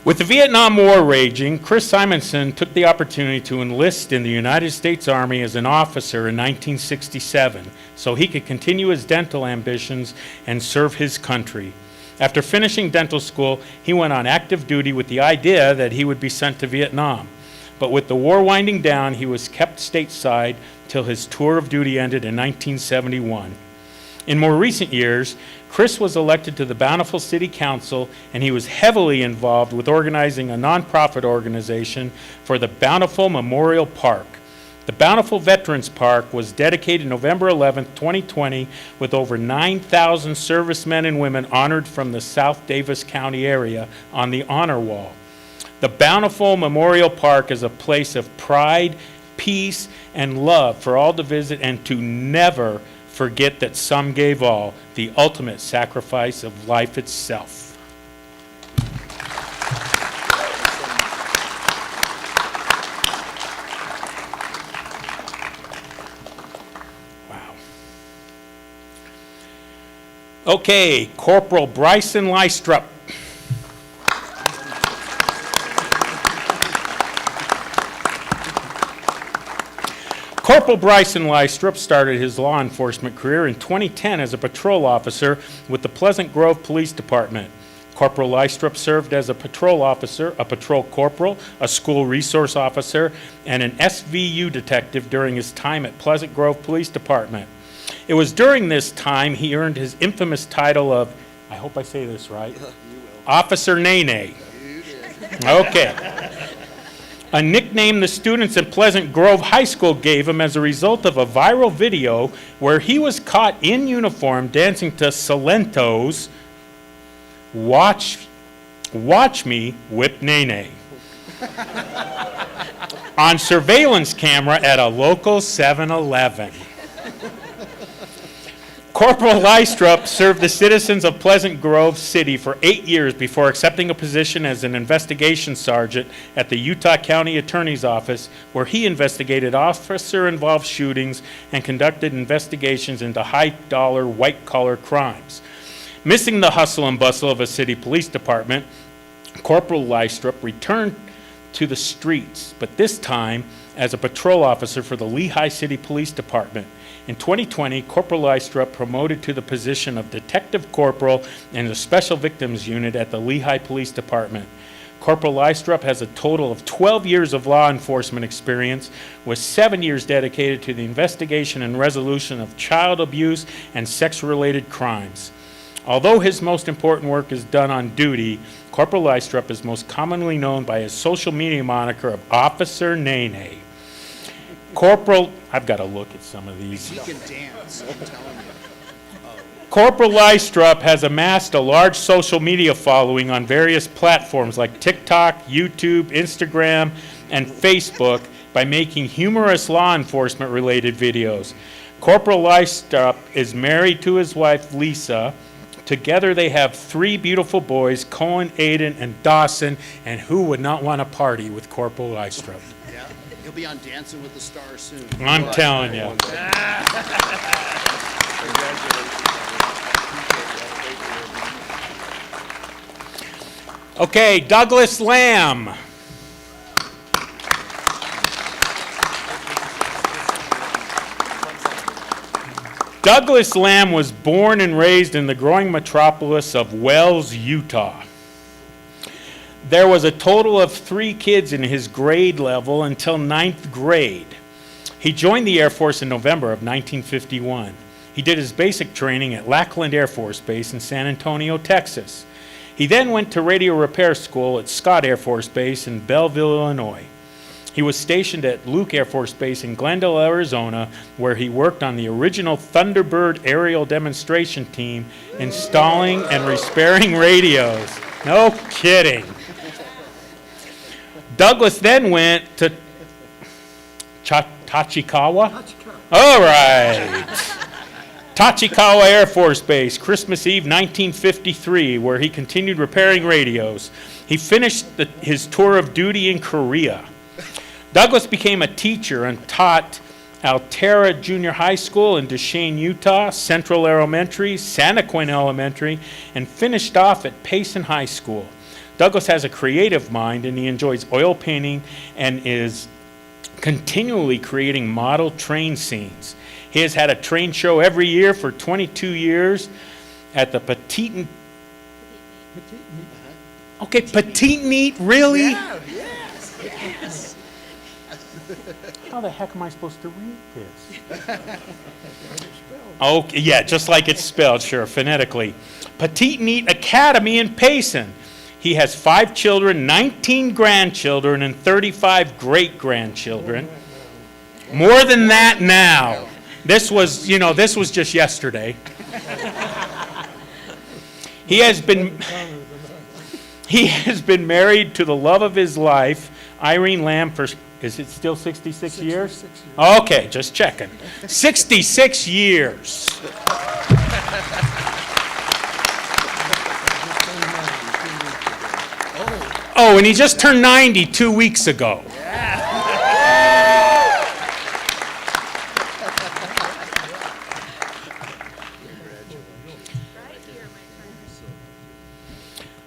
With the Vietnam War raging, Chris Simonson took the opportunity to enlist in the United States Army as an officer in 1967 so he could continue his dental ambitions and serve his country. After finishing dental school, he went on active duty with the idea that he would be sent to Vietnam. But with the war winding down, he was kept stateside till his tour of duty ended in 1971. In more recent years, Chris was elected to the Bountiful City Council, and he was heavily involved with organizing a nonprofit organization for the Bountiful Memorial Park. The Bountiful Veterans Park was dedicated November 11, 2020, with over 9,000 servicemen and women honored from the South Davis County area on the honor wall. The Bountiful Memorial Park is a place of pride, peace, and love for all to visit, and to never forget that some gave all, the ultimate sacrifice of life itself. Wow. Okay, Corporal Bryson Lystrup. Corporal Bryson Lystrup started his law enforcement career in 2010 as a patrol officer with the Pleasant Grove Police Department. Corporal Lystrup served as a patrol officer, a patrol corporal, a school resource officer, and an SVU detective during his time at Pleasant Grove Police Department. It was during this time he earned his infamous title of, I hope I say this right, Officer Nene. Okay. A nickname the students at Pleasant Grove High School gave him as a result of a viral video where he was caught in uniform dancing to Salento's Watch Me Whip Nene. on surveillance camera at a local 7-Eleven. Corporal Lystrup served the citizens of Pleasant Grove City for 8 years before accepting a position as an investigation sergeant at the Utah County Attorney's Office, where he investigated officer-involved shootings and conducted investigations into high-dollar, white-collar crimes. Missing the hustle and bustle of a city police department, Corporal Lystrup returned to the streets, but this time as a patrol officer for the Lehigh City Police Department. In 2020, Corporal Lystrup promoted to the position of Detective Corporal in the Special Victims Unit at the Lehigh Police Department. Corporal Lystrup has a total of 12 years of law enforcement experience, with 7 years dedicated to the investigation and resolution of child abuse and sex-related crimes. Although his most important work is done on duty, Corporal Lystrup is most commonly known by his social media moniker of Officer Nene. Corporal, I've got to look at some of these. He can dance, I'm telling you. Corporal Lystrup has amassed a large social media following on various platforms like TikTok, YouTube, Instagram, and Facebook by making humorous law enforcement related videos. Corporal Lystrup is married to his wife Lisa. Together they have 3 beautiful boys, Cohen, Aiden, and Dawson, and who would not want to party with Corporal Lystrup? Yeah, he'll be on Dancing with the Stars soon. I'm telling you. Okay, Douglas Lamb. Douglas Lamb was born and raised in the growing metropolis of Wells, Utah. There was a total of 3 kids in his grade level until 9th grade. He joined the Air Force in November of 1951. He did his basic training at Lackland Air Force Base in San Antonio, Texas. He then went to radio repair school at Scott Air Force Base in Belleville, Illinois. He was stationed at Luke Air Force Base in Glendale, Arizona, where he worked on the original Thunderbird aerial demonstration team, installing and repairing radios. No kidding. Douglas then went to Tachikawa? All right. Tachikawa Air Force Base, Christmas Eve 1953, where he continued repairing radios. He finished his tour of duty in Korea. Douglas became a teacher and taught Altera Junior High School in Duchesne, Utah, Central Elementary, Santaquin Elementary, and finished off at Payson High School. Douglas has a creative mind, and he enjoys oil painting and is continually creating model train scenes. He has had a train show every year for 22 years at the Petite Okay, Petite Neat, really? Yeah, yes. How the heck am I supposed to read this? Okay, yeah, just like it's spelled, sure, phonetically. Petite Neat Academy in Payson. He has 5 children, 19 grandchildren, and 35 great-grandchildren. More than that now. This was just yesterday. He has been married to the love of his life, Irene Lamb, for, is it still 66 years? Okay, just checking. 66 years. Oh, and he just turned 90 2 weeks ago.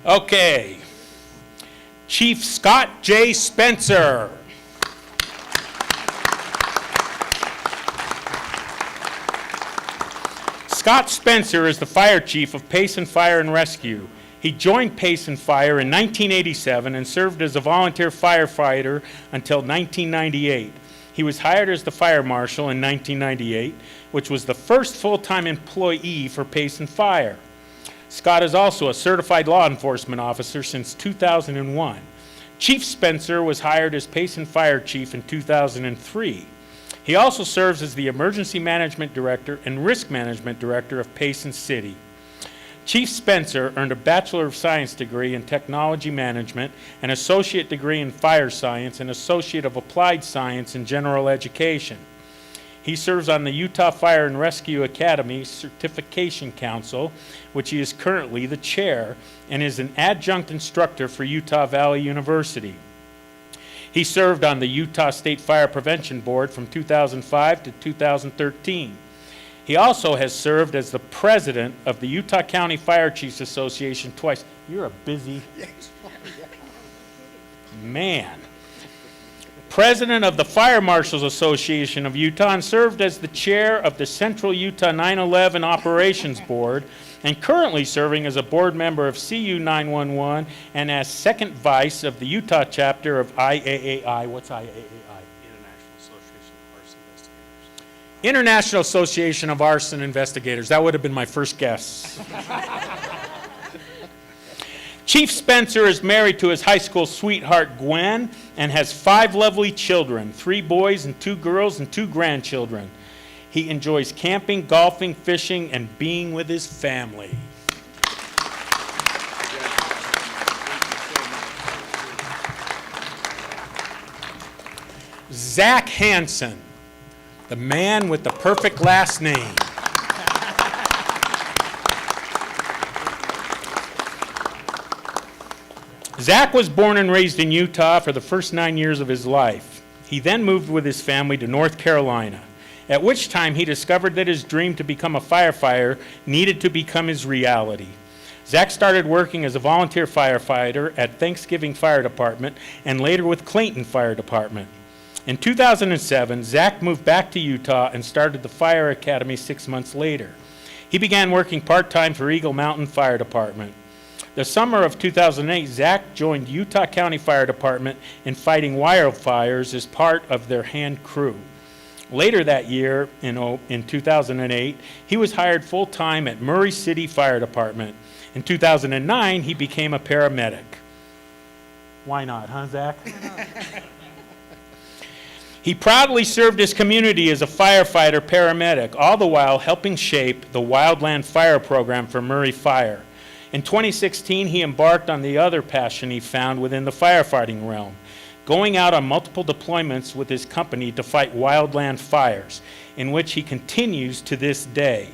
Okay. Chief Scott J. Spencer. Scott Spencer is the fire chief of Payson Fire and Rescue. He joined Payson Fire in 1987 and served as a volunteer firefighter until 1998. He was hired as the fire marshal in 1998, which was the first full-time employee for Payson Fire. Scott is also a certified law enforcement officer since 2001. Chief Spencer was hired as Payson Fire Chief in 2003. He also serves as the Emergency Management Director and Risk Management Director of Payson City. Chief Spencer earned a Bachelor of Science degree in Technology Management, an Associate degree in Fire Science, and Associate of Applied Science in General Education. He serves on the Utah Fire and Rescue Academy Certification Council, which he is currently the chair, and is an adjunct instructor for Utah Valley University. He served on the Utah State Fire Prevention Board from 2005 to 2013. He also has served as the president of the Utah County Fire Chiefs Association twice. You're a busy man. President of the Fire Marshals Association of Utah, and served as the chair of the Central Utah 9/11 Operations Board, and currently serving as a board member of CU 911 and as second vice of the Utah chapter of IAAI. What's IAAI? International Association of Arson Investigators. That would have been my first guess. Chief Spencer is married to his high school sweetheart, Gwen, and has 5 lovely children, 3 boys and 2 girls and 2 grandchildren. He enjoys camping, golfing, fishing, and being with his family. Zach Hansen, the man with the perfect last name. Zach was born and raised in Utah for the first 9 years of his life. He then moved with his family to North Carolina, at which time he discovered that his dream to become a firefighter needed to become his reality. Zach started working as a volunteer firefighter at Thanksgiving Fire Department and later with Clayton Fire Department. In 2007, Zach moved back to Utah and started the Fire Academy 6 months later. He began working part-time for Eagle Mountain Fire Department. The summer of 2008, Zach joined Utah County Fire Department in fighting wildfires as part of their hand crew. Later that year, in 2008, he was hired full-time at Murray City Fire Department. In 2009, he became a paramedic. Why not, huh, Zach? He proudly served his community as a firefighter paramedic, all the while helping shape the Wildland Fire Program for Murray Fire. In 2016, he embarked on the other passion he found within the firefighting realm, going out on multiple deployments with his company to fight wildland fires, in which he continues to this day.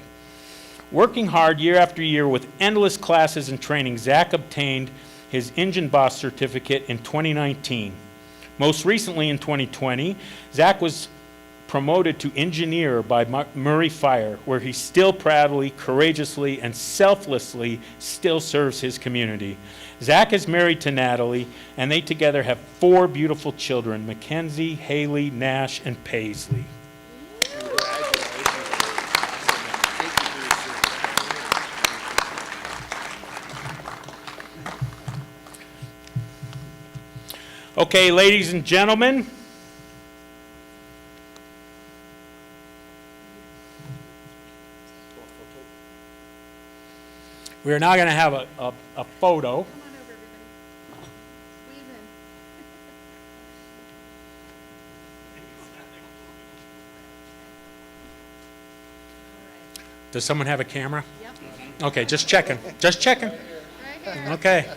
Working hard year after year with endless classes and training, Zach obtained his Engine Boss certificate in 2019. Most recently in 2020, Zach was promoted to engineer by Murray Fire, where he still proudly, courageously, and selflessly still serves his community. Zach is married to Natalie, and they together have 4 beautiful children, Mackenzie, Haley, Nash, and Paisley. Okay, ladies and gentlemen, we are now going to have a photo. Come on over, everybody. Squeeze in. Does someone have a camera? Yep. Okay, just checking. Just checking. Right here. Okay.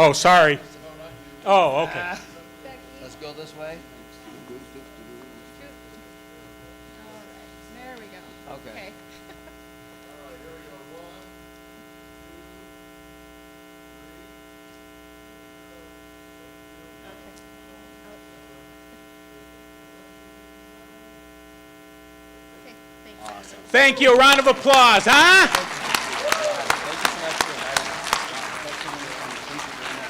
Oh, sorry. Oh, okay. Let's go this way. All right. There we go. Okay. Okay, thanks. Thank you. A round of applause, huh?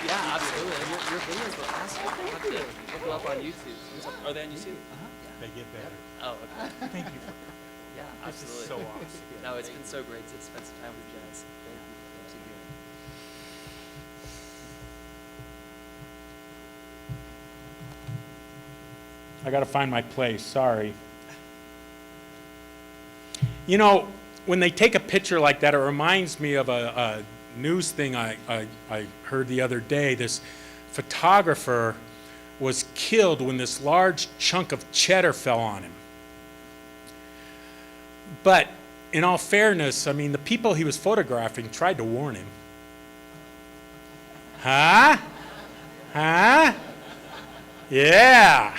Yeah, absolutely. Your videos were awesome. I'll have to look them up on YouTube. Are they on YouTube? They get better. Oh, okay. Thank you. Yeah, This is absolutely. so awesome. No, it's been so great to spend some time with you guys. Thank you. Thanks again. I got to find my place. Sorry. You know, when they take a picture like that, it reminds me of a news thing I heard the other day. This photographer was killed when this large chunk of cheddar fell on him. But in all fairness, I mean, the people he was photographing tried to warn him. Huh? Huh? Yeah.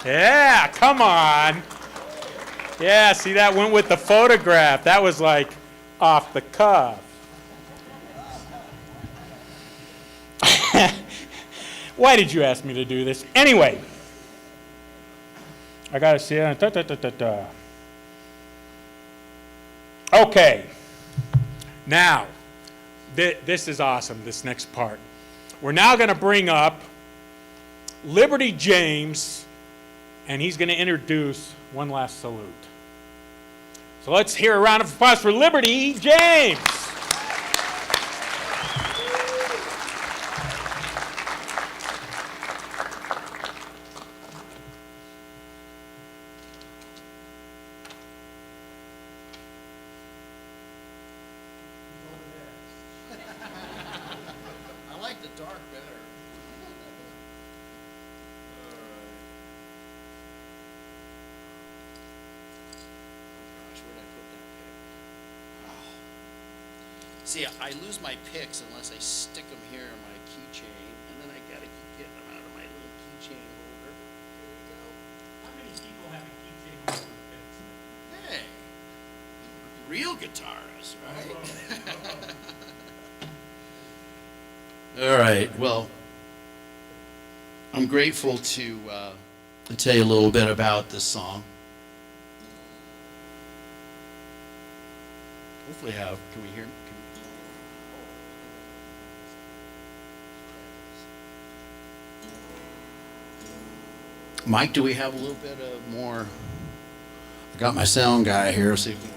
Yeah, come on. Yeah, see, that went with the photograph. That was like off the cuff. Why did you ask me to do this? Anyway, I gotta see it. Okay. Now, this is awesome, this next part. We're now gonna bring up Liberty James, and he's gonna introduce One Last Salute. So let's hear a round of applause for Liberty James. I like the dark better. Gosh, where'd I put that pick? Oh. See, I lose my picks unless I stick them here in my keychain, and then I gotta keep getting them out of my little keychain holder. There we go. How many people have a keychain holder with this? Hey, real guitarist, right? All right, well, I'm grateful to tell you a little bit about this song. Hopefully can we hear? Mike, do we have a little bit of more? I got my sound guy here, see if we.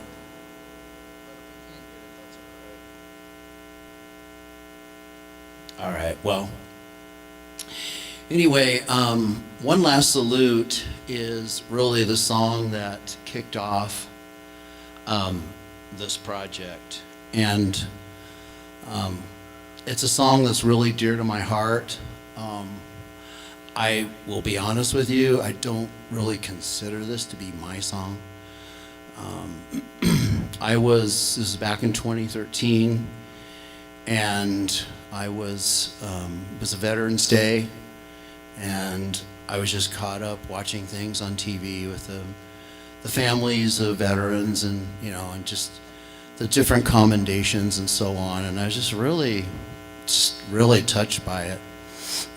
All right, well, anyway, One Last Salute is really the song that kicked off this project. And it's a song that's really dear to my heart. I will be honest with you, I don't really consider this to be my song. This is back in 2013, and it was a Veterans Day, and I was just caught up watching things on TV with the families of veterans, and and just the different commendations and so on, and I was just really touched by it.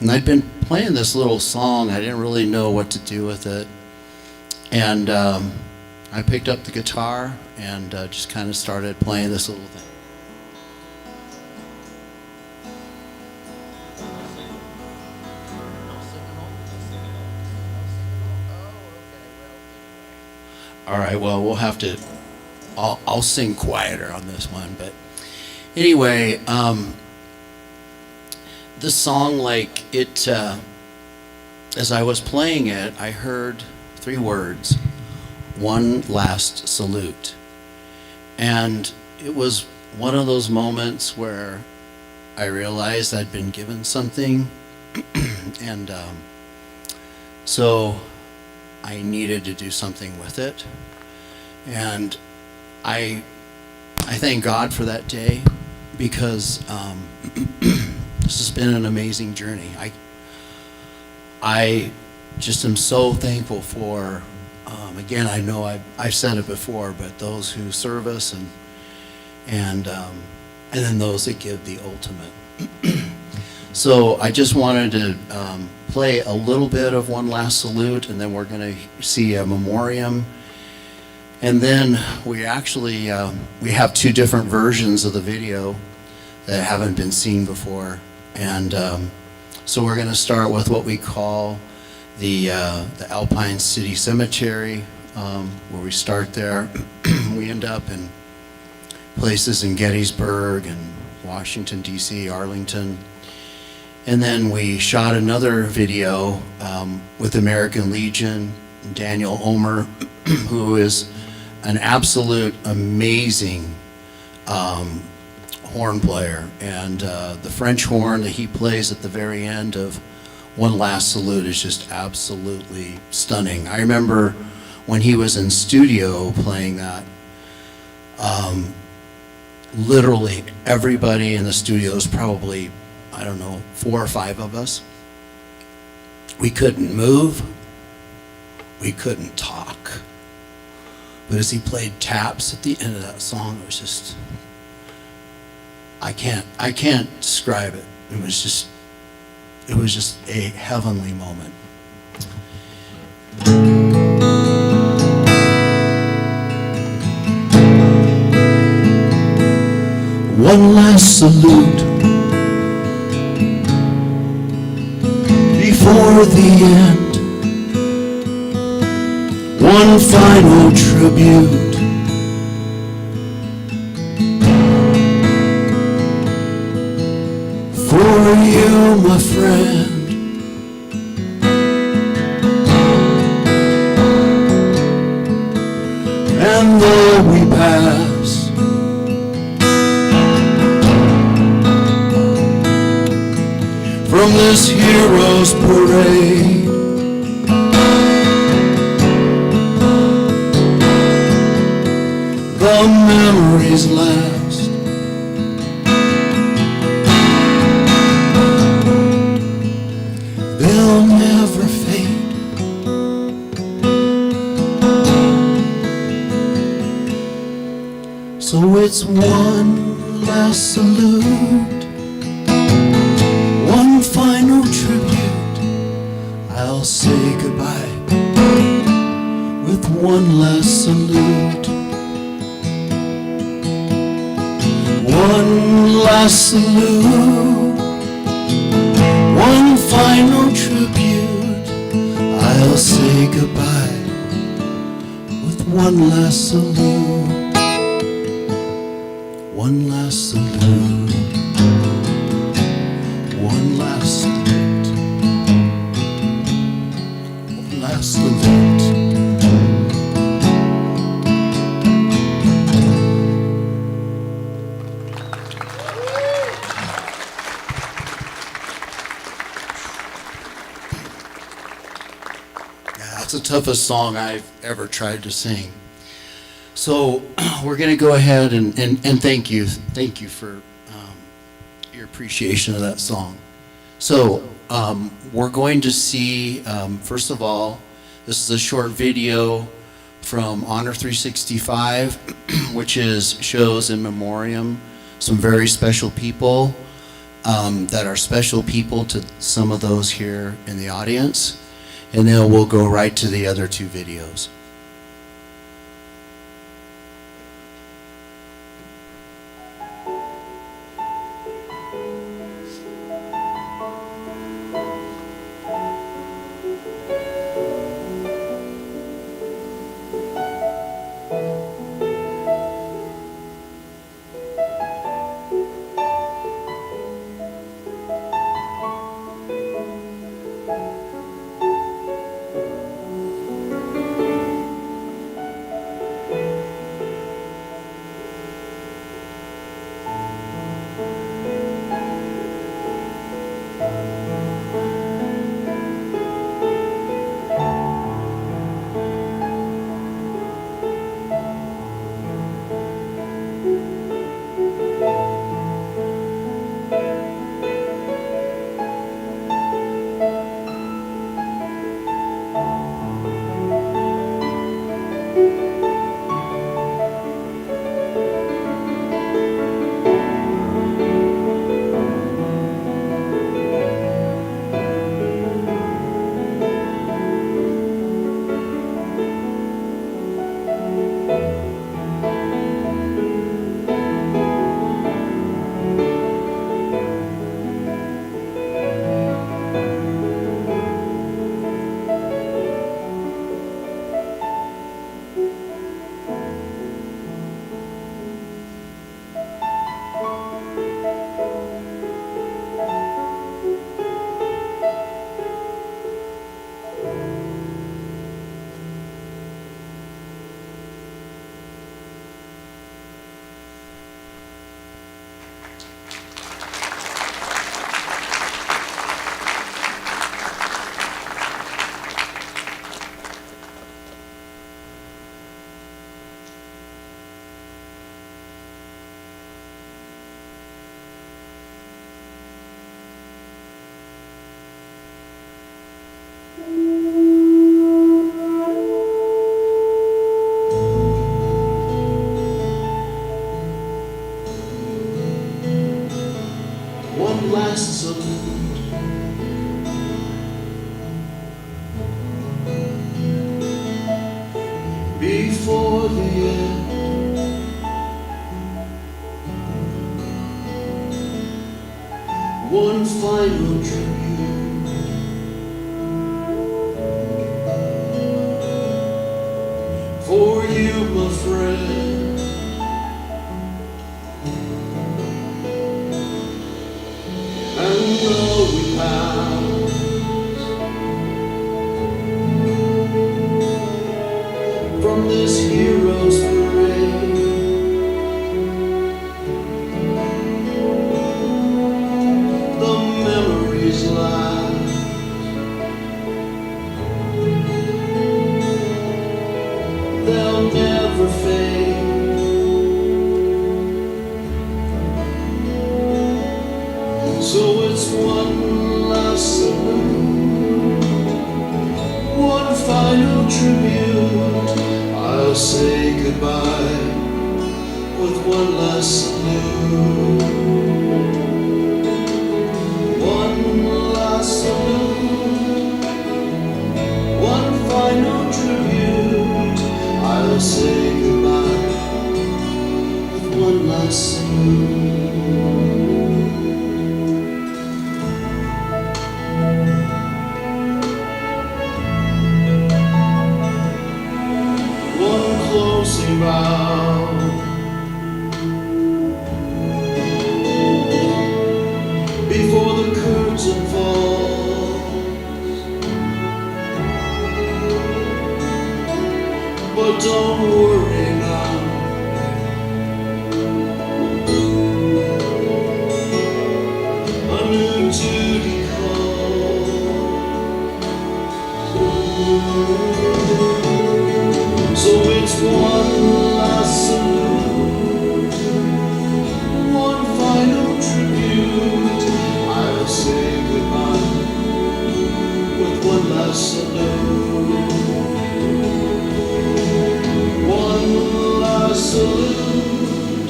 And I'd been playing this little song, I didn't really know what to do with it, and I picked up the guitar and just kind of started playing this little thing. All right, well, we'll have to, I'll sing quieter on this one, but anyway, this song, like it, as I was playing it, I heard 3 words: one last salute. And it was one of those moments where I realized I'd been given something, and so I needed to do something with it. And I thank God for that day, because this has been an amazing journey. I just am so thankful for, again, I know I've said it before, but those who serve us, and then those that give the ultimate. So I just wanted to play a little bit of One Last Salute, and then we're going to see a memoriam. And then we actually, we have 2 different versions of the video that haven't been seen before. And so we're going to start with what we call the Alpine City Cemetery, where we start there. We end up in places in Gettysburg and Washington, D.C., Arlington. And then we shot another video with American Legion, Daniel Omer, who is an absolute amazing horn player. And the French horn that he plays at the very end of One Last Salute is just absolutely stunning. I remember when he was in studio playing that, literally everybody in the studio, was probably, I don't know, 4 or 5 of us. We couldn't move. We couldn't talk. But as he played taps at the end of that song, it was just, I can't describe it. It was just a heavenly moment. One last salute before the end. One final tribute for you, my friend. And though we pass from this hero's parade, the memories last. They'll never fade. So it's one last salute, one final tribute. I'll say goodbye with one last salute. One last salute, one final tribute. I'll say goodbye with one last salute. One last salute. One last salute. One last salute. That's the toughest song I've ever tried to sing. So we're going to go ahead and thank you. Thank you for your appreciation of that song. So we're going to see, first of all, this is a short video from Honor 365, which shows in memoriam some very special people that are special people to some of those here in the audience. And then we'll go right to the other 2 videos. before the end. One final tribute for you, my friend. And though we pass from this hero's parade, the memories last. They'll never fade. So it's one last salute, one final tribute. I'll say goodbye with one last salute. One last salute, one final tribute. I'll say goodbye with one last salute. One closing bow before the curtain falls. But don't worry now, a new duty calls. So it's one last salute, one final tribute. I'll say goodbye with one last salute. One last salute,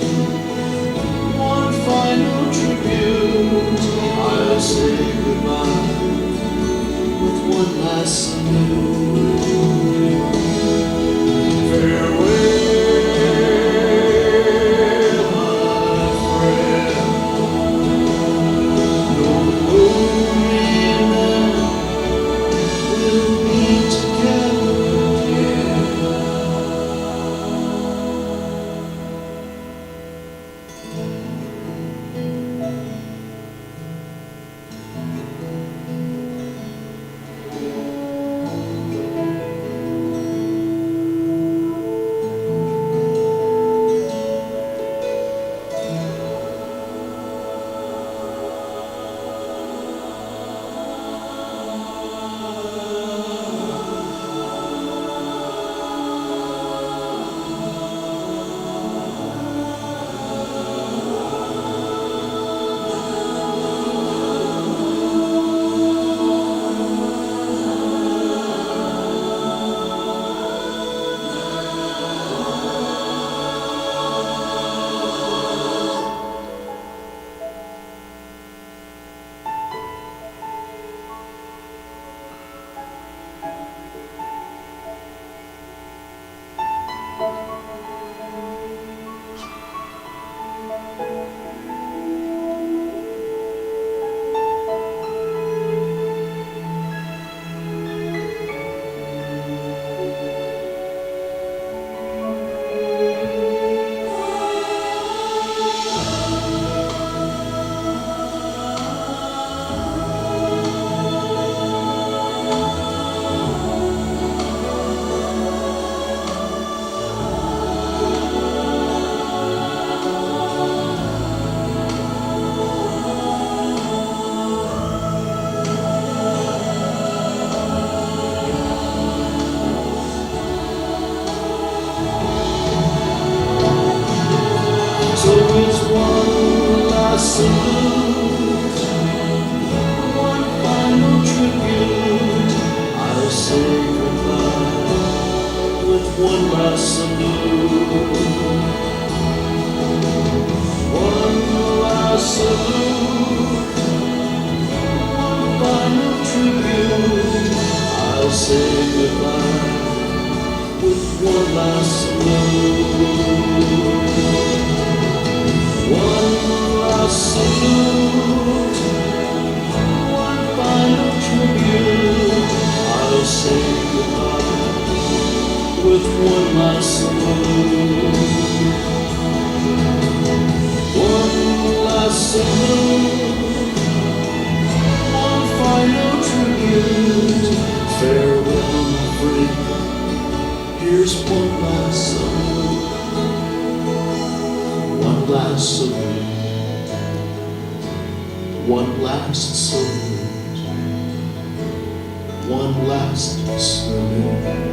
one final tribute. I'll say goodbye with one last salute. Farewell, my friend. Don't worry now, we'll meet together again. One last salute, one final tribute. I'll say goodbye with one last salute. One last salute, one final tribute. Farewell, my friend. Here's one last salute. One last salute. One last salute. One last salute.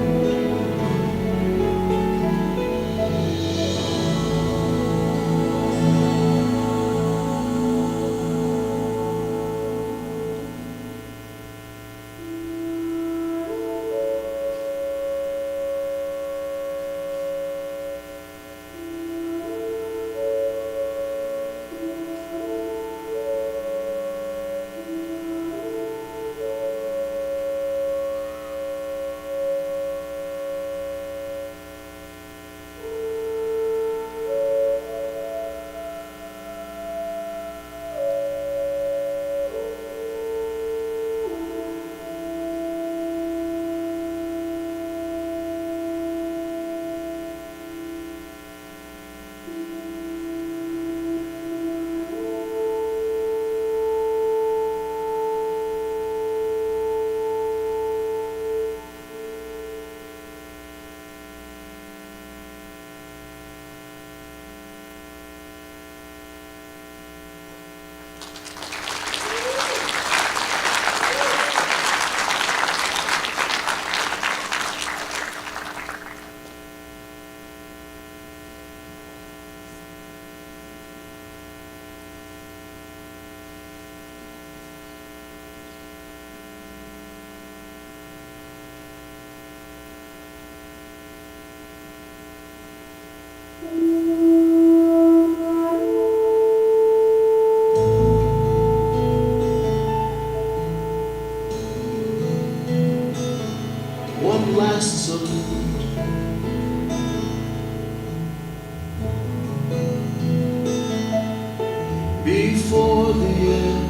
One last salute. Before the end.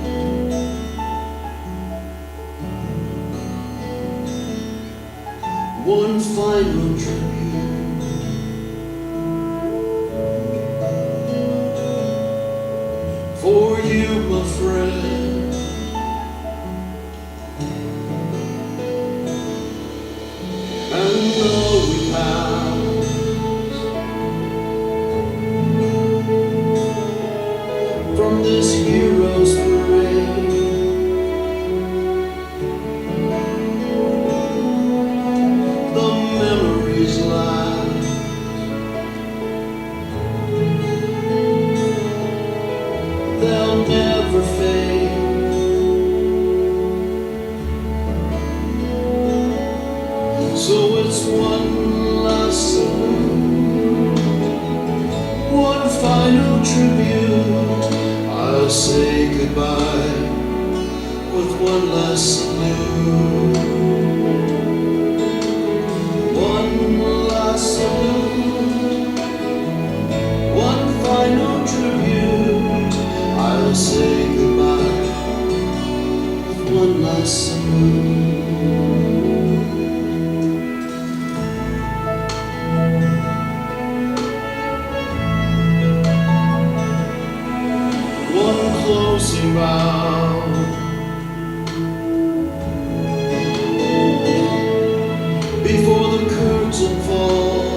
One final tribute. For you, my friend. And though we pass from this hero's parade, the memories last. They'll never fade. So it's one last salute, one final tribute. I'll say goodbye with one last salute. One last salute, one final tribute. I'll say goodbye with one last salute. One closing bow, before the curtain falls.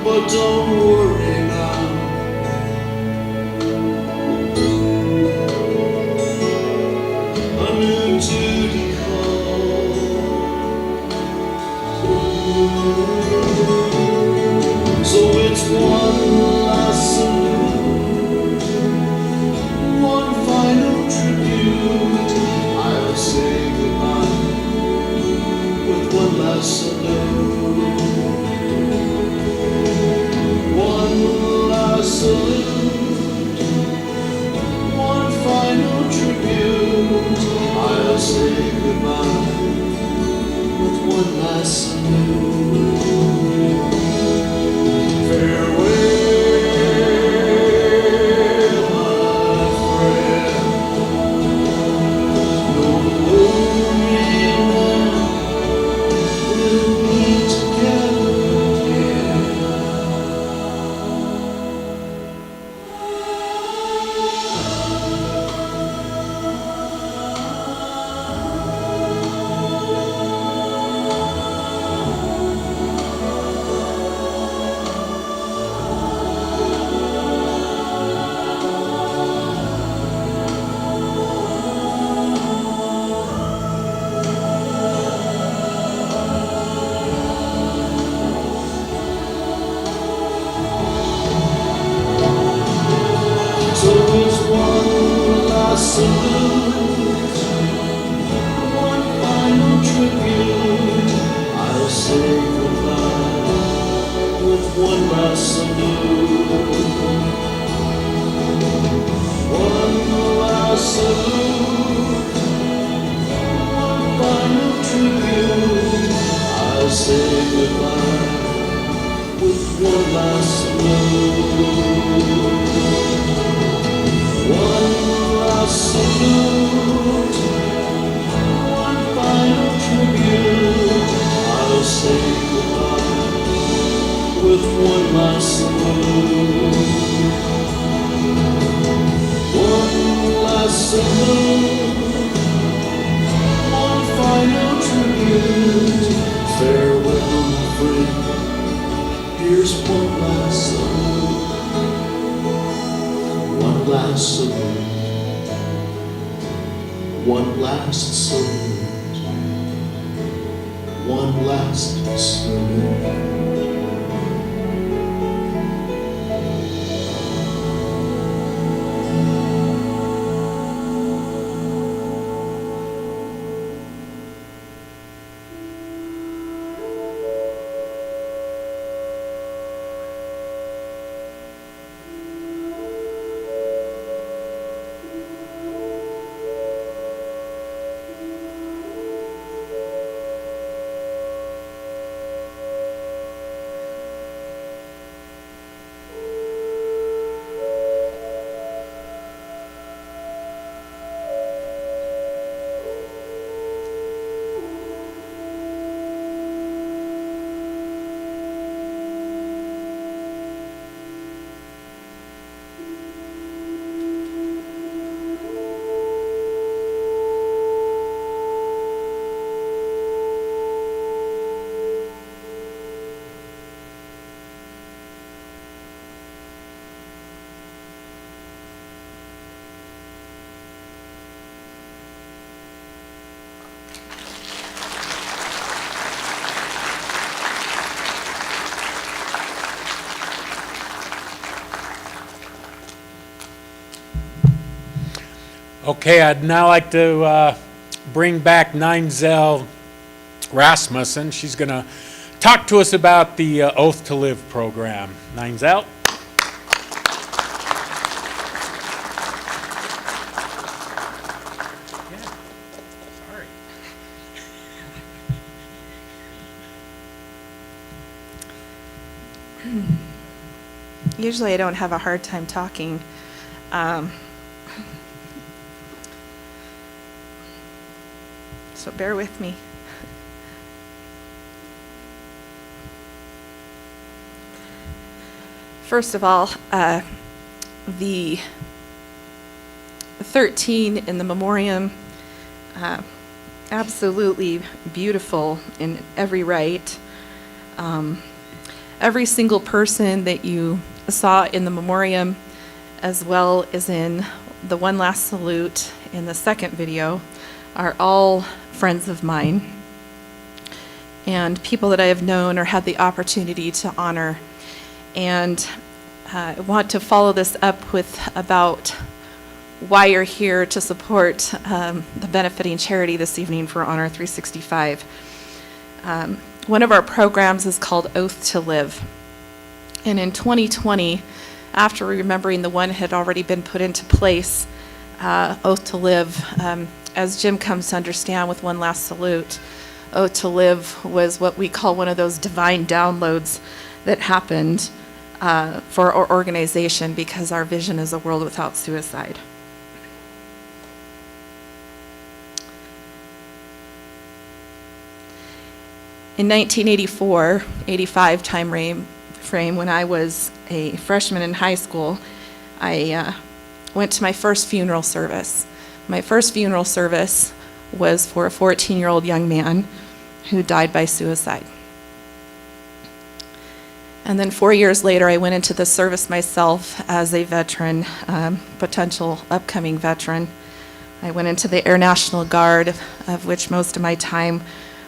But don't worry now, a new duty calls. So it's one last salute, one final tribute. I'll say goodbye with one last salute. One last salute, one final tribute. I'll say goodbye last salute. Farewell, my friend. No lonely man will meet together again. So it's one last salute, one final tribute. I'll say goodbye with one last salute. One last salute, one final tribute. I'll say goodbye with one last salute. One last salute, one final tribute. I'll say goodbye with one last salute. One last salute, one final tribute. Farewell, my friend. Here's one last salute. One last salute, one last salute, one last salute. Okay, I'd now like to bring back Neinzel Rasmussen. She's going to talk to us about the Oath to Live program. Neinzel? Usually I don't have a hard time talking. So bear with me. First of all, the 13 in the memoriam, absolutely beautiful in every right. Every single person that you saw in the memoriam, as well as in the one last salute in the second video, are all friends of mine and people that I have known or had the opportunity to honor. And I want to follow this up with about why you're here to support the benefiting charity this evening for Honor 365. One of our programs is called Oath to Live. And in 2020, after remembering the one had already been put into place, Oath to Live, as Jim comes to understand with One Last Salute, Oath to Live was what we call one of those divine downloads that happened for our organization, because our vision is a world without suicide. In 1984, 85 time frame, when I was a freshman in high school, I went to my first funeral service. My first funeral service was for a 14-year-old young man who died by suicide. And then 4 years later, I went into the service myself as a veteran, potential upcoming veteran. I went into the Air National Guard, of which most of my time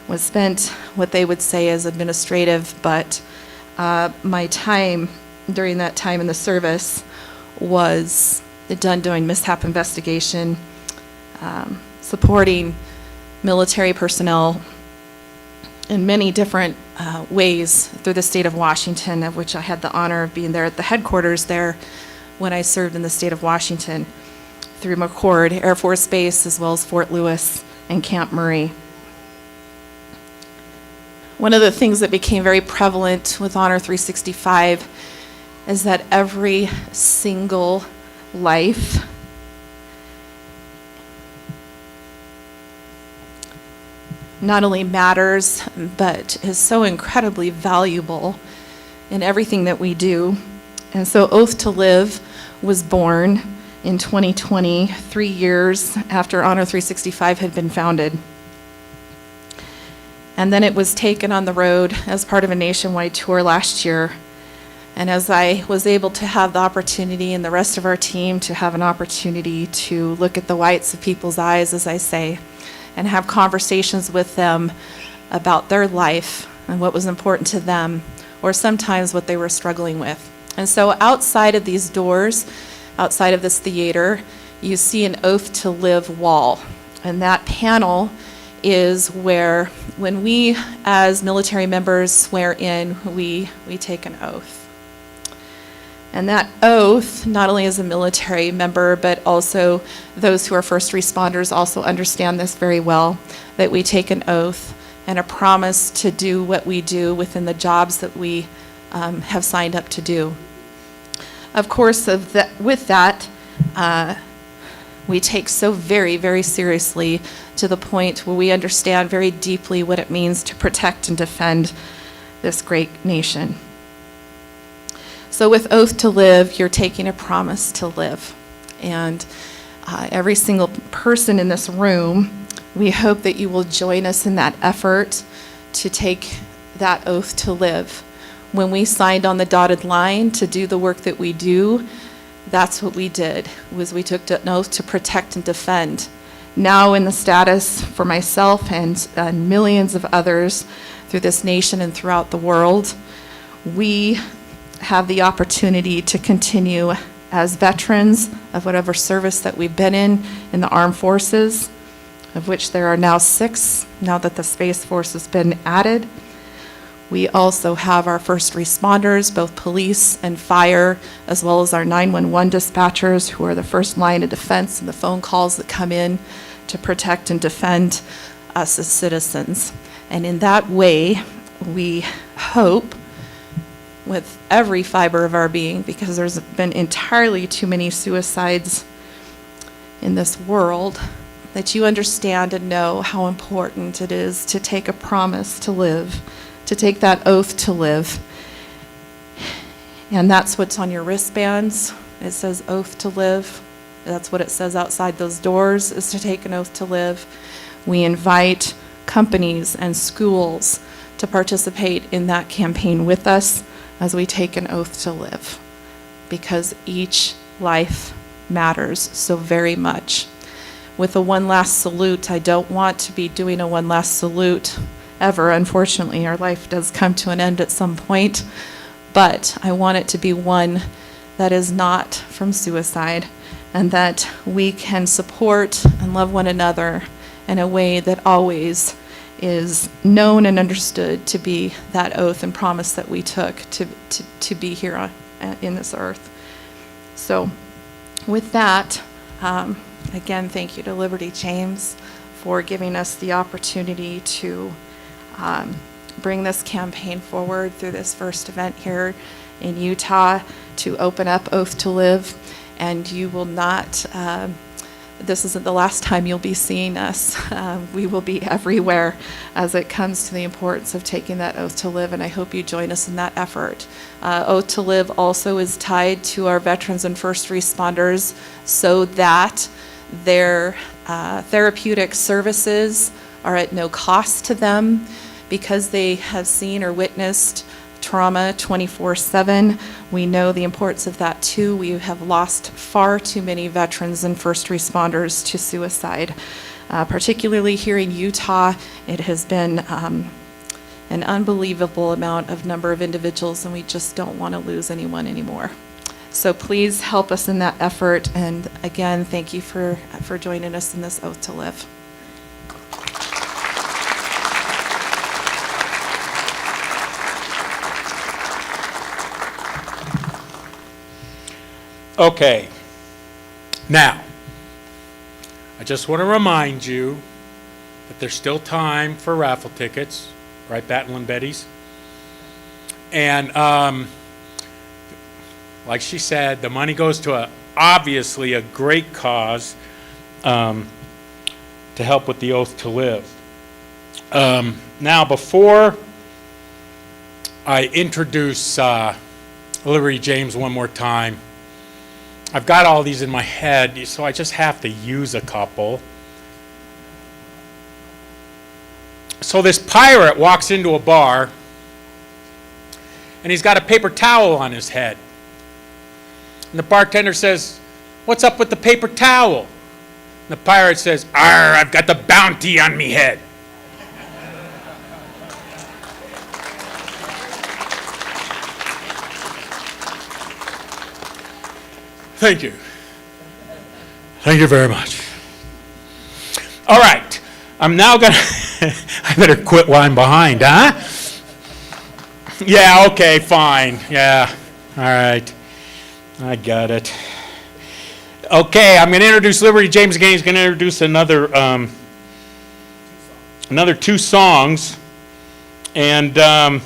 was spent what they would say as administrative, but my time during that time in the service was done doing mishap investigation, supporting military personnel in many different ways through the state of Washington, of which I had the honor of being there at the headquarters there when I served in the state of Washington, through McChord Air Force Base, as well as Fort Lewis and Camp Murray. One of the things that became very prevalent with Honor 365 is that every single life not only matters, but is so incredibly valuable in everything that we do. And so Oath to Live was born in 2020, 3 years after Honor 365 had been founded. And then it was taken on the road as part of a nationwide tour last year. And as I was able to have the opportunity, and the rest of our team to have an opportunity to look at the whites of people's eyes, as I say, and have conversations with them about their life and what was important to them, or sometimes what they were struggling with. And so outside of these doors, outside of this theater, you see an Oath to Live wall. And that panel is where, when we as military members swear in, we take an oath. And that oath, not only as a military member, but also those who are first responders also understand this very well, that we take an oath and a promise to do what we do within the jobs that we have signed up to do. Of course, with that, we take so very, very seriously, to the point where we understand very deeply what it means to protect and defend this great nation. So with Oath to Live, you're taking a promise to live. And every single person in this room, we hope that you will join us in that effort to take that oath to live. When we signed on the dotted line to do the work that we do, that's what we did, was we took an oath to protect and defend. Now in the status for myself and millions of others through this nation and throughout the world, we have the opportunity to continue as veterans of whatever service that we've been in the armed forces, of which there are now 6, now that the Space Force has been added. We also have our first responders, both police and fire, as well as our 911 dispatchers, who are the first line of defense and the phone calls that come in to protect and defend us as citizens. And in that way, we hope, with every fiber of our being, because there's been entirely too many suicides in this world, that you understand and know how important it is to take a promise to live, to take that oath to live. And that's what's on your wristbands. It says Oath to Live. That's what it says outside those doors, is to take an oath to live. We invite companies and schools to participate in that campaign with us as we take an oath to live, because each life matters so very much. With a one last salute, I don't want to be doing a one last salute ever. Unfortunately, our life does come to an end at some point, but I want it to be one that is not from suicide, and that we can support and love one another in a way that always is known and understood to be that oath and promise that we took to be here in this earth. So with that, again, thank you to Liberty James for giving us the opportunity to bring this campaign forward through this first event here in Utah to open up Oath to Live. And you will not, this isn't the last time you'll be seeing us. We will be everywhere as it comes to the importance of taking that oath to live, and I hope you join us in that effort. Oath to Live also is tied to our veterans and first responders so that their therapeutic services are at no cost to them because they have seen or witnessed trauma 24/7. We know the importance of that too. We have lost far too many veterans and first responders to suicide. Particularly here in Utah, it has been an unbelievable amount of number of individuals, and we just don't want to lose anyone anymore. So please help us in that effort, and again, thank you for joining us in this Oath to Live. Okay. Now, I just want to remind you that there's still time for raffle tickets, right, Battle and Betty's? And like she said, the money goes to obviously a great cause to help with the Oath to Live. Now, before I introduce Liberty James one more time, I've got all these in my head, so I just have to use a couple. So this pirate walks into a bar, and he's got a paper towel on his head. And the bartender says, "What's up with the paper towel?" And the pirate says, "Arr, I've got the bounty on me head." Thank you. Thank you very much. All right. I'm now going to, I better quit while I'm behind, huh? Yeah, okay, fine. Yeah, all right. I got it. Okay, I'm going to introduce Liberty James again. He's going to introduce another two songs. And I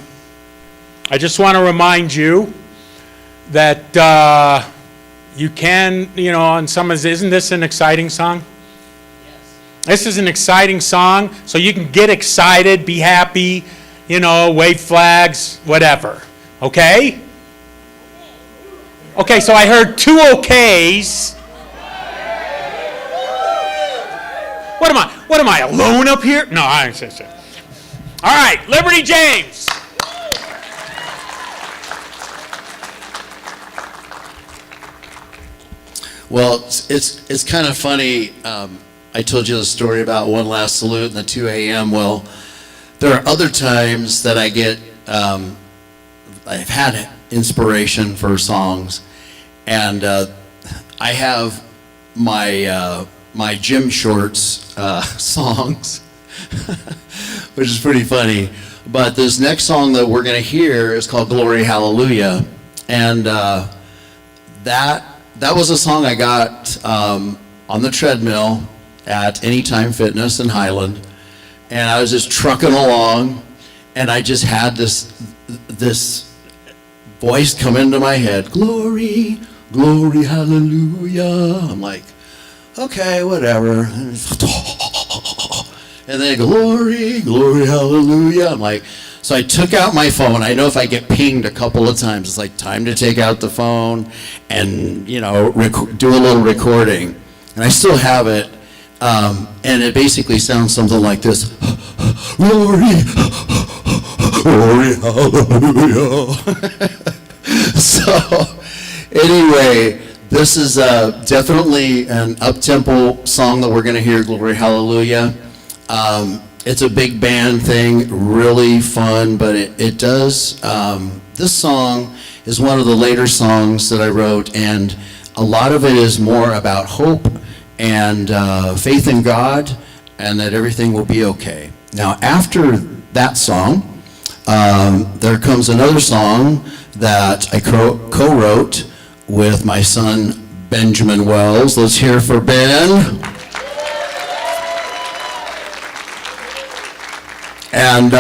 just want to remind you that you can, on some of this, isn't this an exciting song? Yes. This is an exciting song, so you can get excited, be happy, wave flags, whatever. Okay? Okay, so I heard two okays. What am I, alone up here? No, I didn't say so. All right, Liberty James. Well, it's kind of funny. I told you the story about One Last Salute and the 2 a.m. Well, there are other times that I get, I've had inspiration for songs, and I have my gym shorts songs, which is pretty funny. But this next song that we're going to hear is called Glory Hallelujah, and that was a song I got on the treadmill at Anytime Fitness in Highland, and I was just trucking along, and I just had this voice come into my head, glory, glory, hallelujah. I'm like, okay, whatever. And then glory, glory, hallelujah. I'm like, so I took out my phone. I know if I get pinged a couple of times, it's like time to take out the phone and, do a little recording. And I still have it. And it basically sounds something like this. Glory, glory, hallelujah. So anyway, this is definitely an up-tempo song that we're going to hear, Glory, Hallelujah. It's a big band thing, really fun, but it does, this song is one of the later songs that I wrote, and a lot of it is more about hope and faith in God, and that everything will be okay. Now, after that song, there comes another song that I co-wrote with my son, Benjamin Wells. Let's hear for Ben. And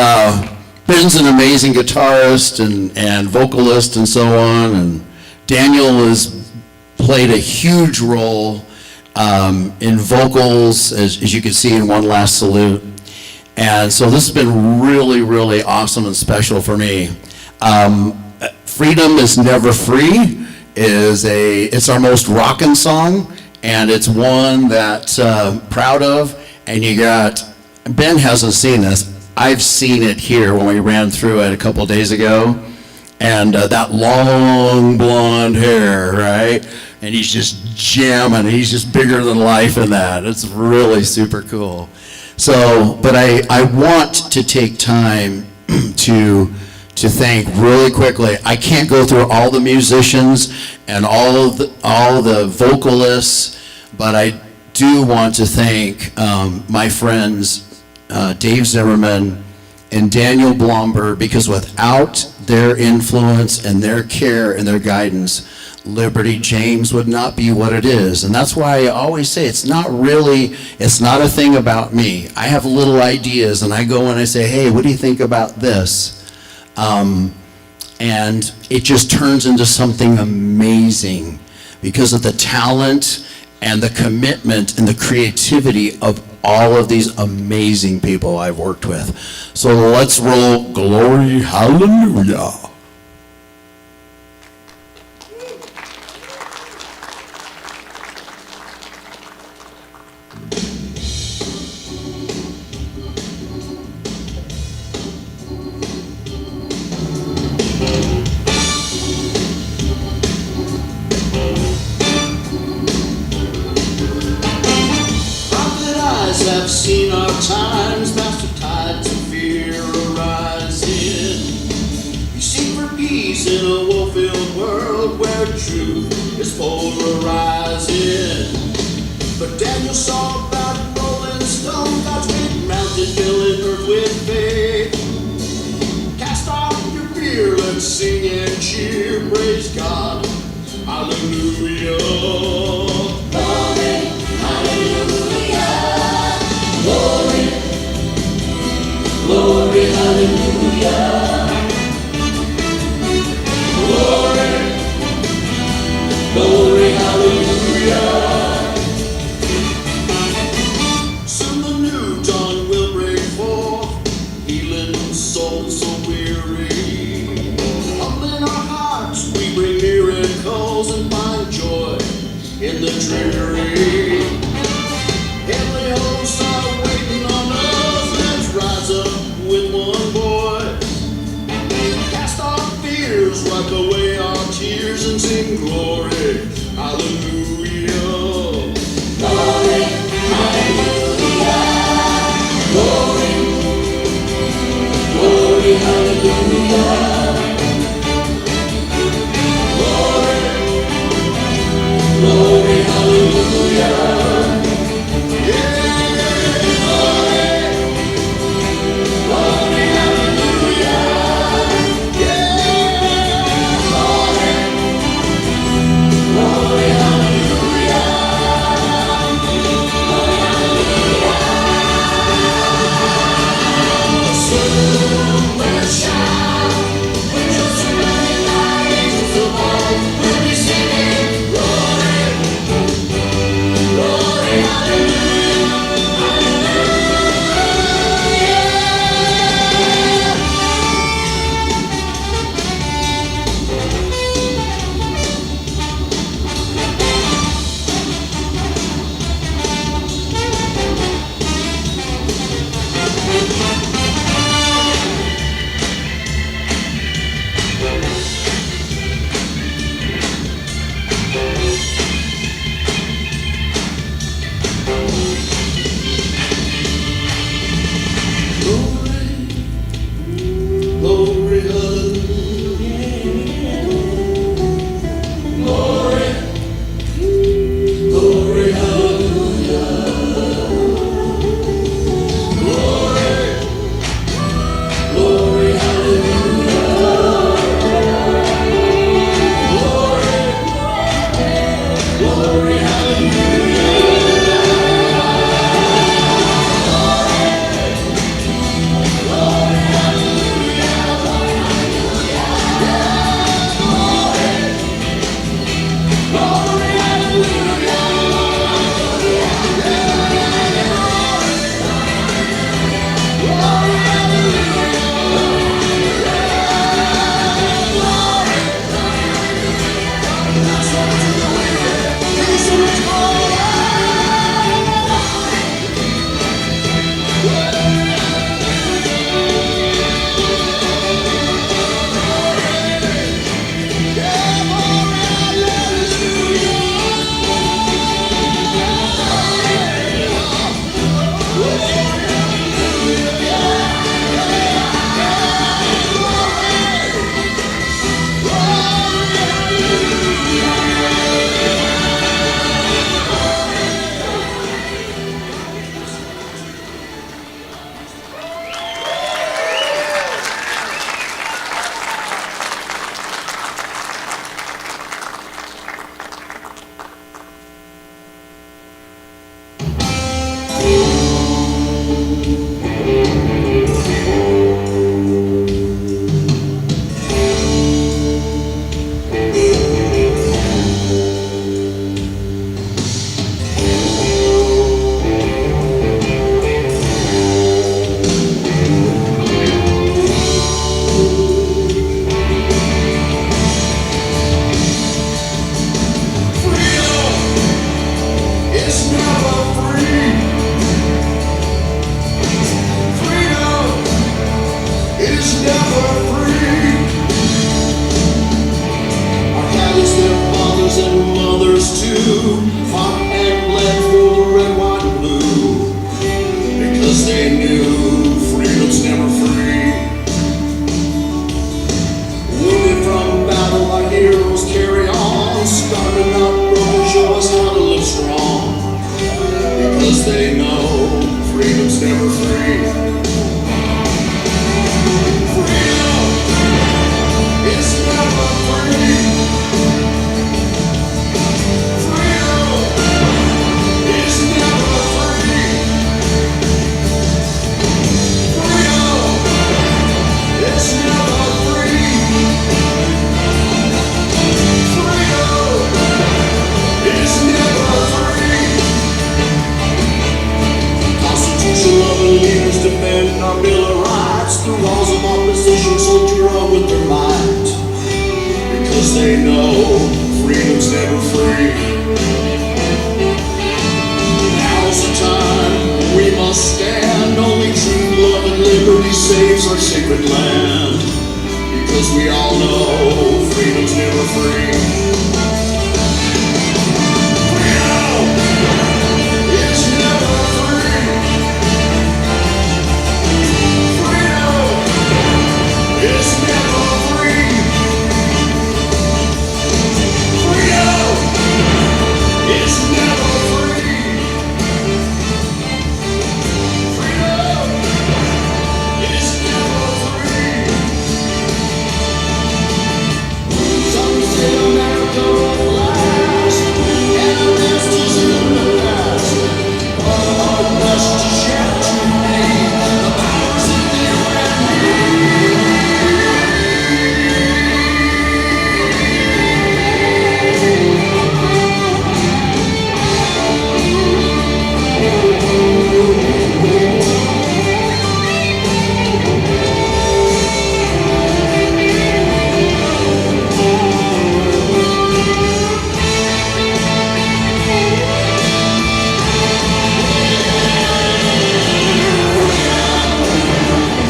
Ben's an amazing guitarist and vocalist and so on. And Daniel has played a huge role in vocals, as you can see in One Last Salute. And so this has been really, really awesome and special for me. Freedom is Never Free it's our most rockin' song, and it's one that proud of. And you got, Ben hasn't seen this. I've seen it here when we ran through it a couple days ago. And that long blonde hair, right? And he's just jamming. He's just bigger than life in that. It's really super cool. So, but I want to take time to thank really quickly. I can't go through all the musicians and all the vocalists, but I do want to thank my friends Dave Zimmerman and Daniel Blomberg, because without their influence and their care and their guidance, Liberty James would not be what it is. And that's why I always say it's not a thing about me. I have little ideas, and I go and I say, hey, what do you think about this? And it just turns into something amazing because of the talent and the commitment and the creativity of all of these amazing people I've worked with. So let's roll Glory Hallelujah. Have seen our times, master tides of fear arising. We seek for peace in a war-filled world where truth is polarizing. But Daniel saw about rolling stone, God's great mountain filling earth with faith. Cast off your fear, let's sing and cheer, praise God, hallelujah. Glory, hallelujah. Glory, glory, hallelujah. Glory, glory, hallelujah. Soon the new dawn will break forth, healing souls so weary. Humbling our hearts, we bring miracles and find joy in the dreary. Heavenly hosts are waiting on us. Let's rise up with one voice. Cast our fears, wipe away our tears, and sing glory, hallelujah. Glory, hallelujah. Glory, glory, hallelujah. Glory, glory, hallelujah. because they know freedom's never free. Freedom is never free. Freedom is never free. Freedom is never free. Freedom is never free. Constitution loving leaders defend our Bill of Rights. The walls of opposition soldier on with their might, because they know freedom's never free. Now's the time we must stand. Only true love and liberty saves our sacred land, because we all know freedom's never free. Freedom is never free. Freedom is never free. Freedom is never free. Freedom is never free. Some say America will last, and the rest is in the past. Our best is yet to be. The powers in the and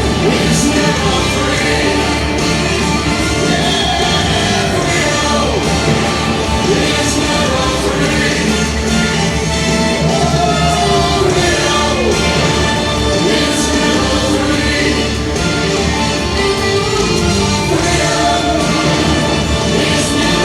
it's never free. It's never free. It's never free. It's never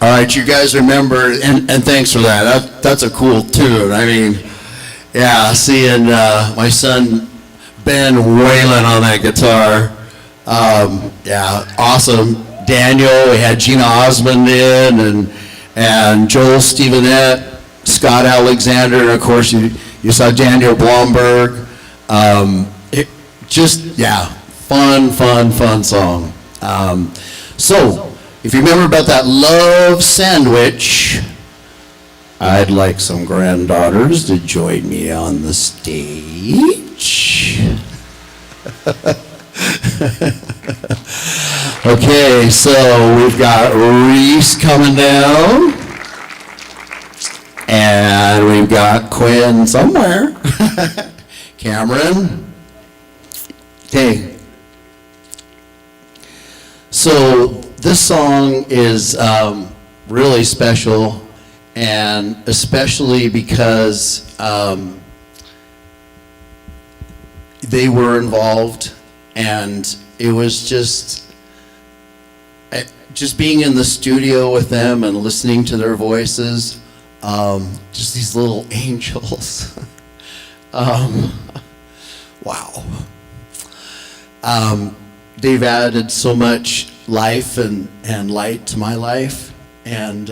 All right, you guys remember, and thanks for that. That's a cool tune. I mean, yeah, seeing my son Ben wailing on that guitar. Yeah, awesome. Daniel, we had Gina Osmond in, and Joel Stevenette, Scott Alexander, and of course you saw Daniel Blomberg. Yeah, fun song. So, if you remember about that love sandwich, I'd like some granddaughters to join me on the stage. Okay, so we've got Reese coming down, and we've got Quinn somewhere. Cameron. Okay. So this song is really special, and especially because they were involved, and it was just being in the studio with them and listening to their voices, just these little angels. Wow. They've added so much life and light to my life, and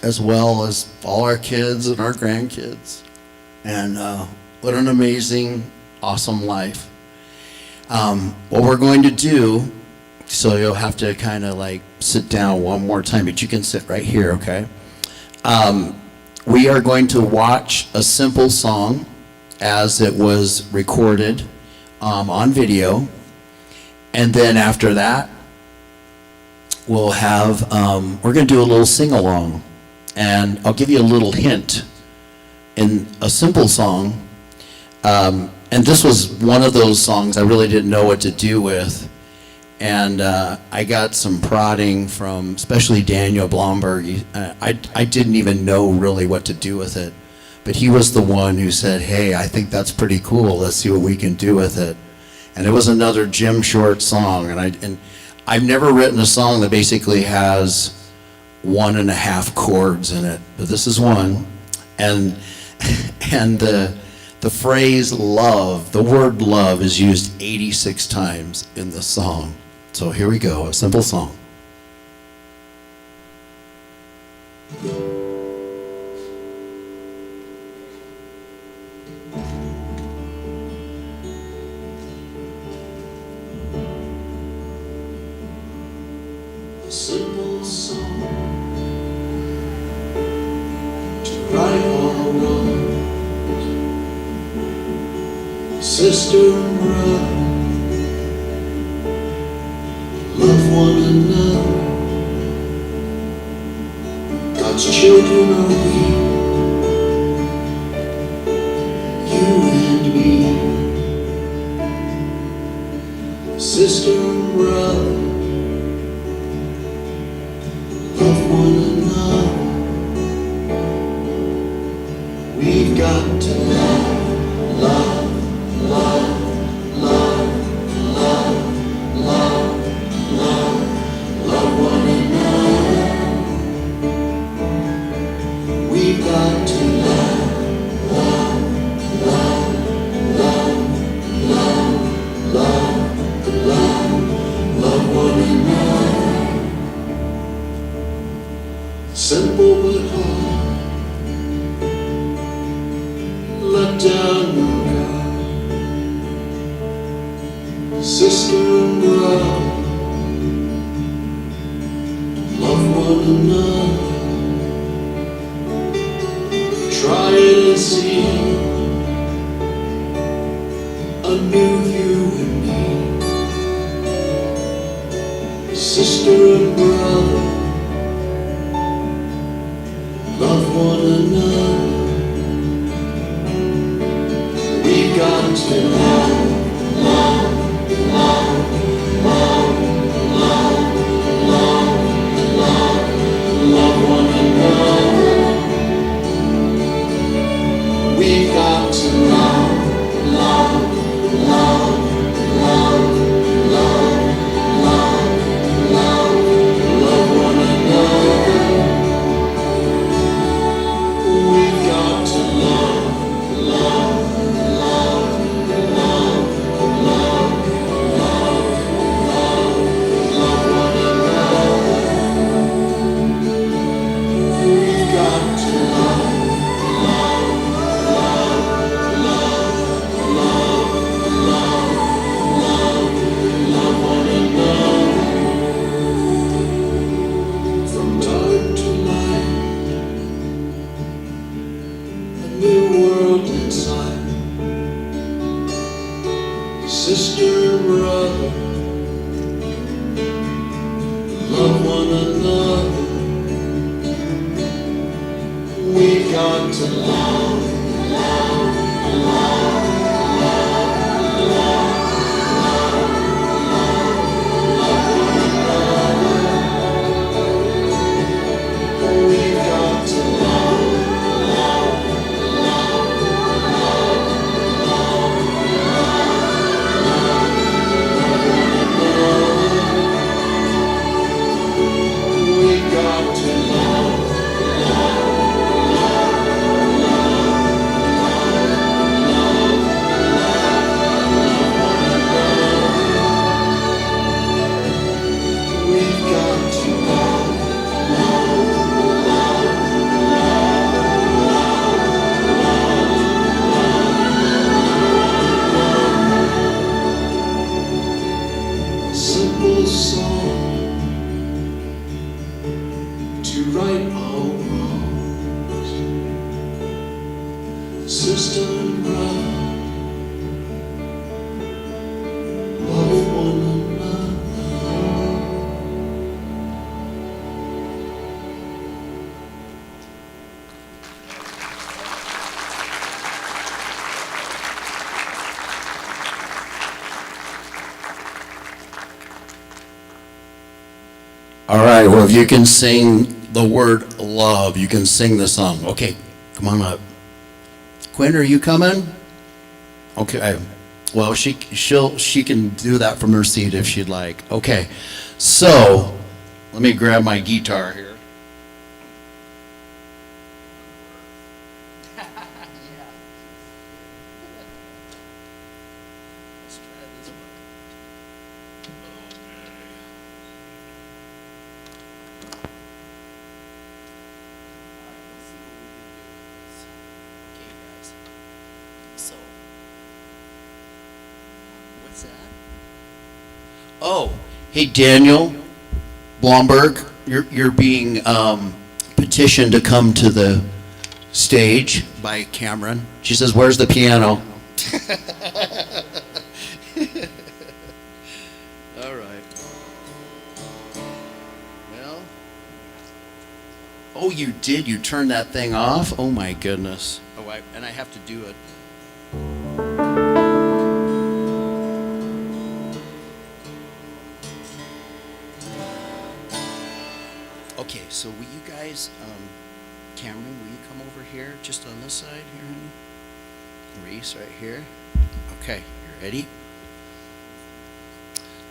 as well as all our kids and our grandkids. And what an amazing, awesome life. What we're going to do, so you'll have to kind of like sit down one more time, but you can sit right here, okay? We are going to watch a simple song as it was recorded on video. And then after that, we'll have, we're going to do a little sing-along. And I'll give you a little hint. In a simple song, and this was one of those songs I really didn't know what to do with. And I got some prodding from especially Daniel Blomberg. I didn't even know really what to do with it. But he was the one who said, hey, I think that's pretty cool. Let's see what we can do with it. And it was another Jim Short song. And I've never written a song that basically has 1.5 chords in it. But this is one. And the phrase love, the word love is used 86 times in the song. So here we go, a simple song. A simple song to right all wrong. Sister and brother, love one another. God's children are we, you and me. Sister and brother, love one another. We've got to love, love. Love, love, love, love, love, love one another. We've got to love, love, love, love, love, love, love, love one another. Simple but hard. Let down your guard. Sister and brother, love one another. Try it and see a new you and me. Sister and brother, love one another. We've got to love, love. Love, love, love, love, love, love one another. We've got to love, love, love, love, love, love, love, love one another. We've got to love, love, love, love, love. Sister and brother, love one another. We've got to love, love, love, love, love, love, love, love one another. We've got to love, love, love, love, love. We've got to love, love, love, love. song to right all wrongs. Sister and brother, love one another. All right, well, if you can sing the word love, you can sing the song. Okay, come on up. Quinn, are you coming? Okay, well, she can do that from her seat if she'd like. Okay, so let me grab my guitar here. Oh, hey, Daniel Blomberg, you're being petitioned to come to the stage by Cameron. She says, "Where's the piano?" All right. Well. Oh, you did? You turned that thing off? Oh my goodness. Oh, and I have to do it. Okay, so will you guys, Cameron, will you come over here, just on this side here, honey? Reese, right here. Okay, you ready?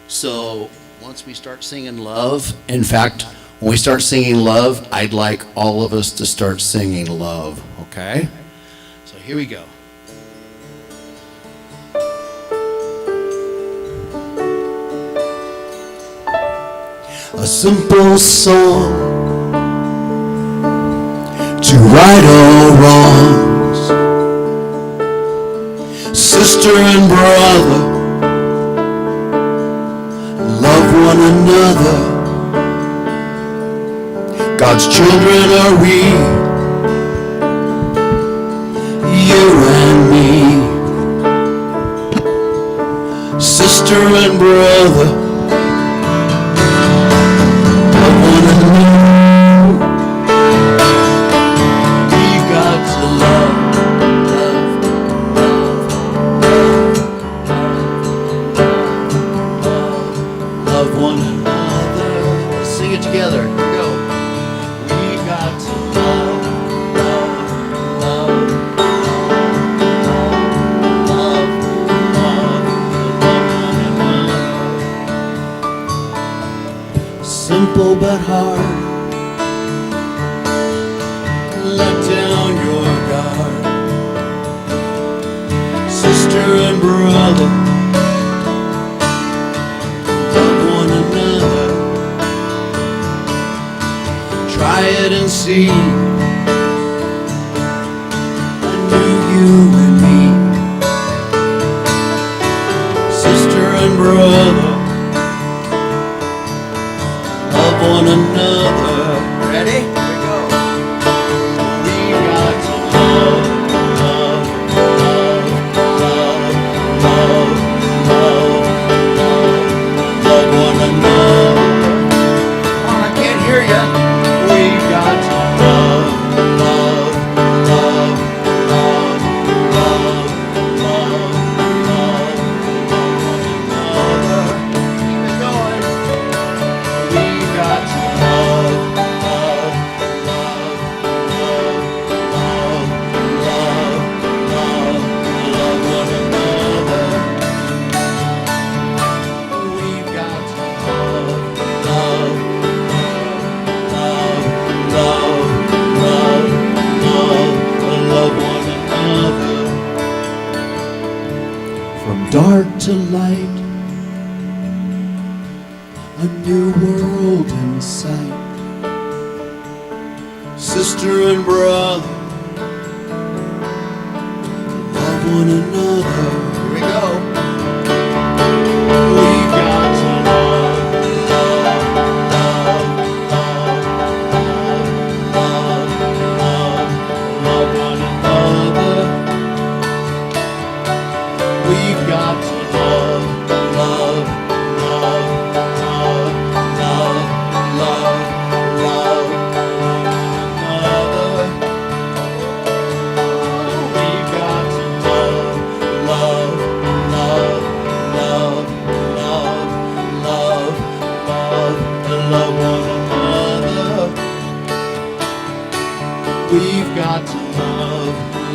So, once we start singing love, in fact, when we start singing love, I'd like all of us to start singing love, okay? So here we go. A simple song to right all wrongs. Sister and brother, love one another. God's children are we, you and me. Sister and brother, simple but hard. Let down your guard. Sister and brother, love one another. Try it and see. I knew you and me. Sister and brother, one another. Ready? Here we go. We got to love, love, love, love, love, love, love one another. Come on, I can't hear ya. We got to love, love, love, love, love, love, love, one another. Keep it going. We got to love, love, love, love, love, love, love, love one another. We've got to love, love, love, love, love, love, love one another. From dark to light, a new world in sight. Sister and brother, love one another. Here we go. We got to love,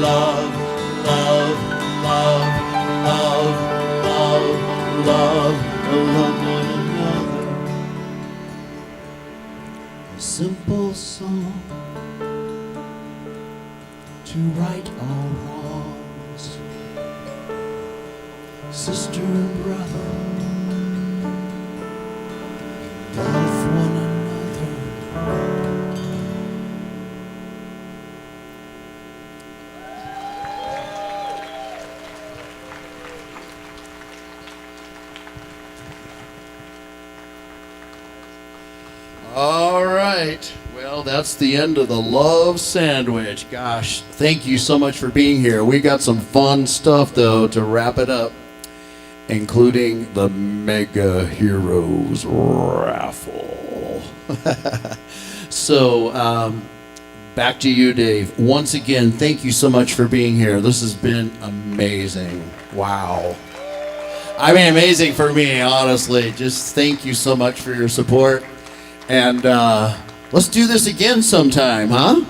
love, love, love, love, love, love, love one another. A simple song to right all wrongs. Sister and brother, love one another. All right. Well, that's the end of the Love Sandwich. Gosh, thank you so much for being here. We got some fun stuff, though, to wrap it up, including the Mega Heroes raffle. So, back to you, Dave. Once again, thank you so much for being here. This has been amazing. Wow. I mean, amazing for me, honestly. Just thank you so much for your support. And let's do this again sometime, huh?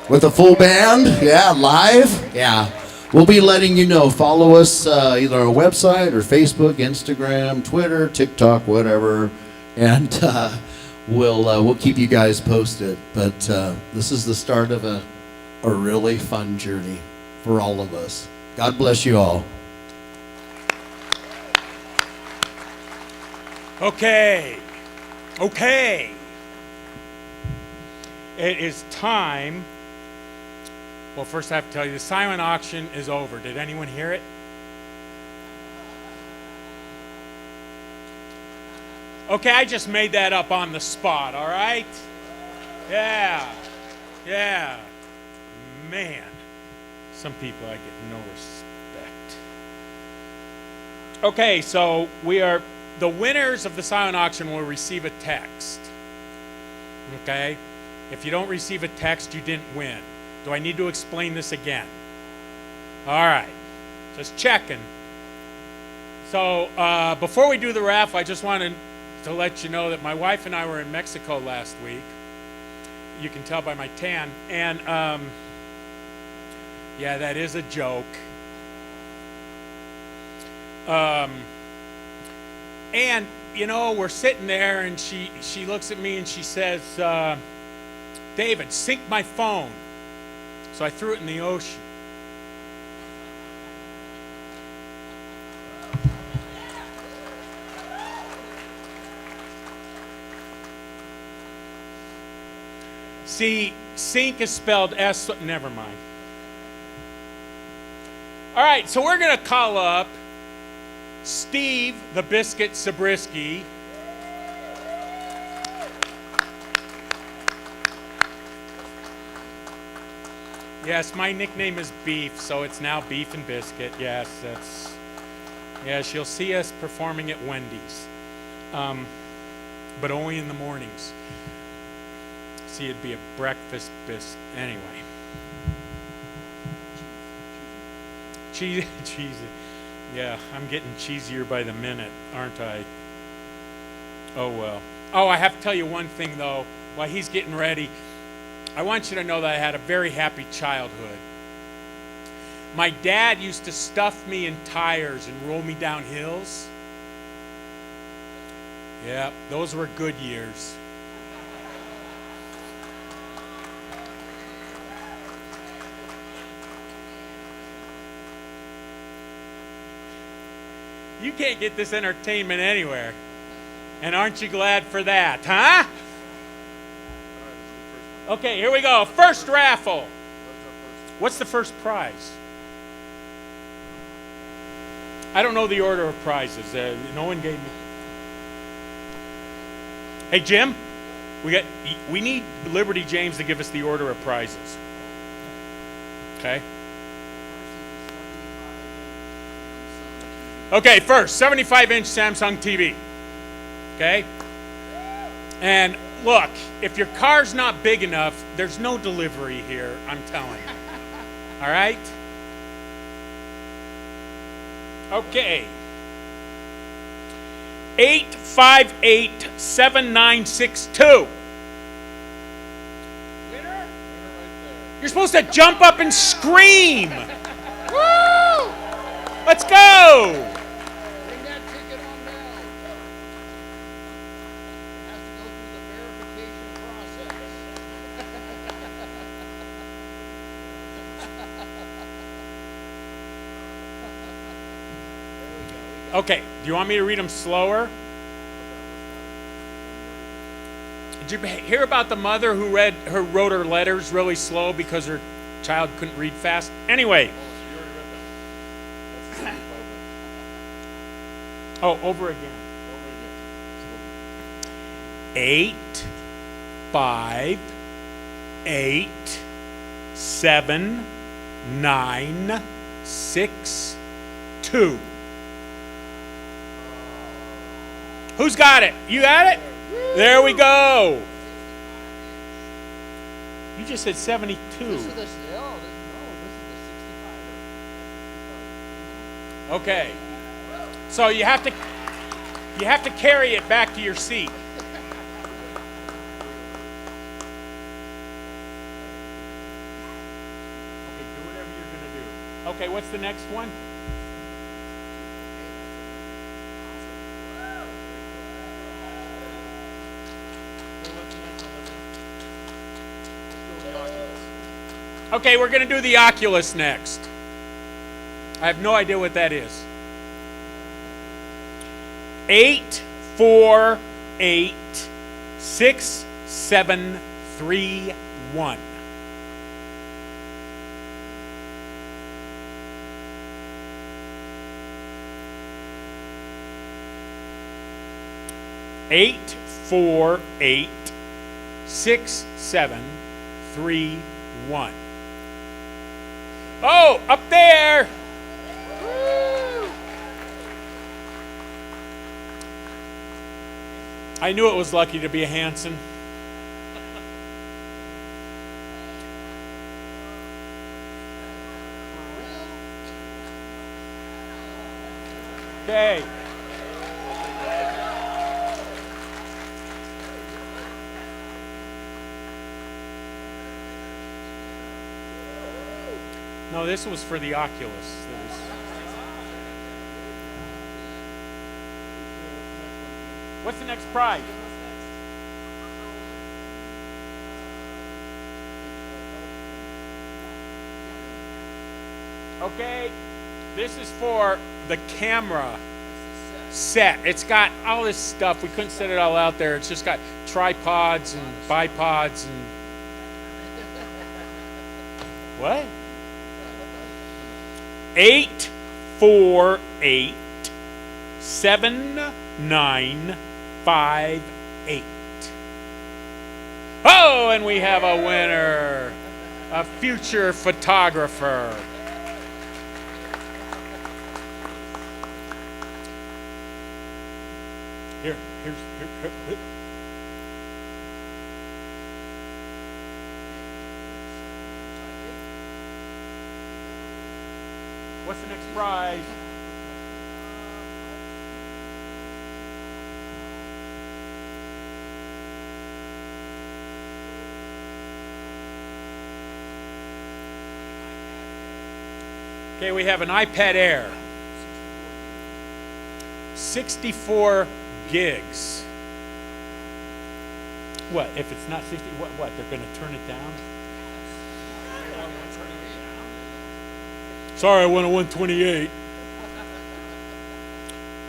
With a full band? Yeah, live? Yeah. We'll be letting you know. Follow us either on our website or Facebook, Instagram, Twitter, TikTok, whatever. And we'll keep you guys posted. But this is the start of a really fun journey for all of us. God bless you all. Okay. It is time. Well, first I have to tell you, the silent auction is over. Did anyone hear it? Okay, I just made that up on the spot, all right? Yeah. Man, some people I get no respect. Okay, so the winners of the silent auction will receive a text. Okay? If you don't receive a text, you didn't win. Do I need to explain this again? All right. Just checking. So, before we do the raffle, I just wanted to let you know that my wife and I were in Mexico last week. You can tell by my tan. And, yeah, that is a joke. And, you know, we're sitting there, and she looks at me and she says, David, sink my phone. So I threw it in the ocean. See, sink is spelled S, never mind. All right, so we're going to call up Steve the Biscuit Zabriskie. Yes, my nickname is Beef, so it's now Beef and Biscuit. Yes, you'll see us performing at Wendy's, but only in the mornings. See, it'd be a breakfast biscuit. Anyway. Cheesy. Yeah, I'm getting cheesier by the minute, aren't I? Oh, well. Oh, I have to tell you one thing, though, while he's getting ready. I want you to know that I had a very happy childhood. My dad used to stuff me in tires and roll me down hills. Yeah, those were good years. You can't get this entertainment anywhere. And aren't you glad for that, huh? Okay, here we go. First raffle. What's the first prize? I don't know the order of prizes. No one gave me. Hey, Jim, we need Liberty James to give us the order of prizes. Okay. Okay, first, 75-inch Samsung TV. Okay? And look, if your car's not big enough, there's no delivery here, I'm telling you. All right? Okay. 8587962. Winner? You're supposed to jump up and scream. Woo! Let's go. Bring that ticket on down. It has to go through the verification process. Okay, do you want me to read them slower? Did you hear about the mother who wrote her letters really slow because her child couldn't read fast? Anyway. Oh, over again. 8, 5, 8, 7, 9, 6, 2. Who's got it? You got it? There we go. You just said 72. This is the 65. Okay. So you have to carry it back to your seat. Okay, do whatever you're going to do. Okay, what's the next one? Okay, we're going to do the Oculus next. I have no idea what that is. 8, 4, 8, 6, 7, 3, 1. Eight, 4, 8, 6, 7, 3, 1. Oh, up there! I knew it was lucky to be a Hanson. Okay. No, this was for the Oculus. What's the next prize? Okay, this is for the camera set. It's got all this stuff. We couldn't set it all out there. It's just got tripods and bipods and what? 8, 4, 8, 7, 9, 5, 8. Oh, and we have a winner, a future photographer. Here. What's the next prize? Okay, we have an iPad Air. 64 gigs. What, if it's not 60, what, they're going to turn it down? Sorry, I want a 128.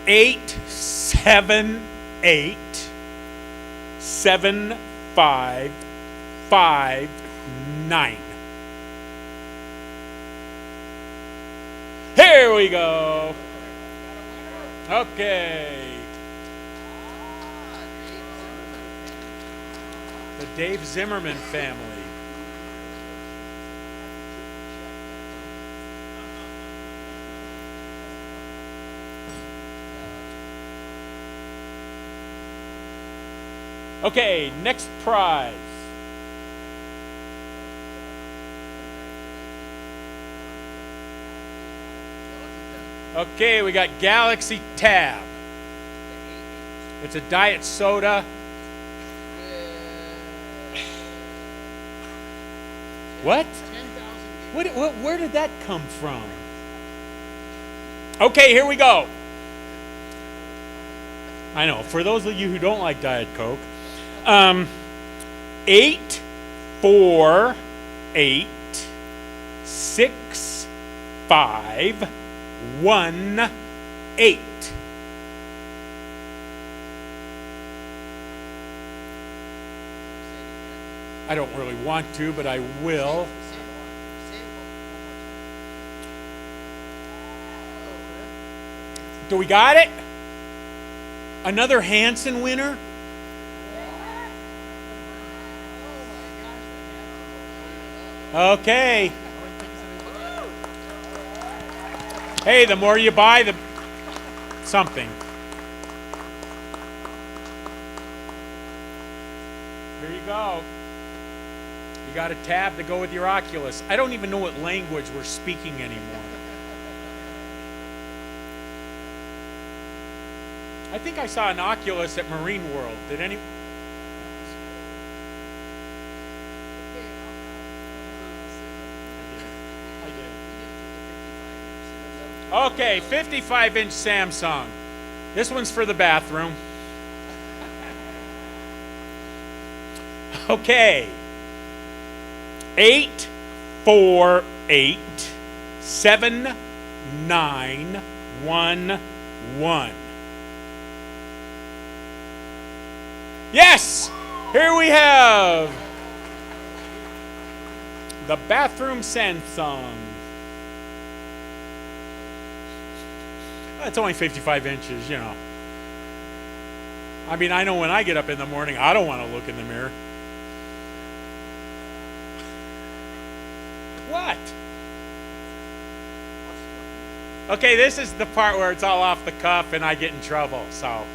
8, 7, 8, 7, 5, 5, 9. Here we go. Okay. The Dave Zimmerman family. Okay, next prize. Okay, we got Galaxy Tab. It's a diet soda. What? Where did that come from? Okay, here we go. I know, for those of you who don't like Diet Coke, 8, 4, 8, 6, 5, 1, 8. I don't really want to, but I will. Do we got it? Another Hanson winner? Okay. Hey, the more you buy, the something. Here you go. You got a tab to go with your Oculus. I don't even know what language we're speaking anymore. I think I saw an Oculus at Marine World. Did any? I did. Okay, 55-inch Samsung. This one's for the bathroom. Okay. 8, 4, 8, 7, 9, 1, 1. Yes! Here we have the bathroom Samsung. It's only 55 inches, you know. I mean, I know when I get up in the morning, I don't want to look in the mirror. What? Okay, this is the part where it's all off the cuff and I get in trouble, so.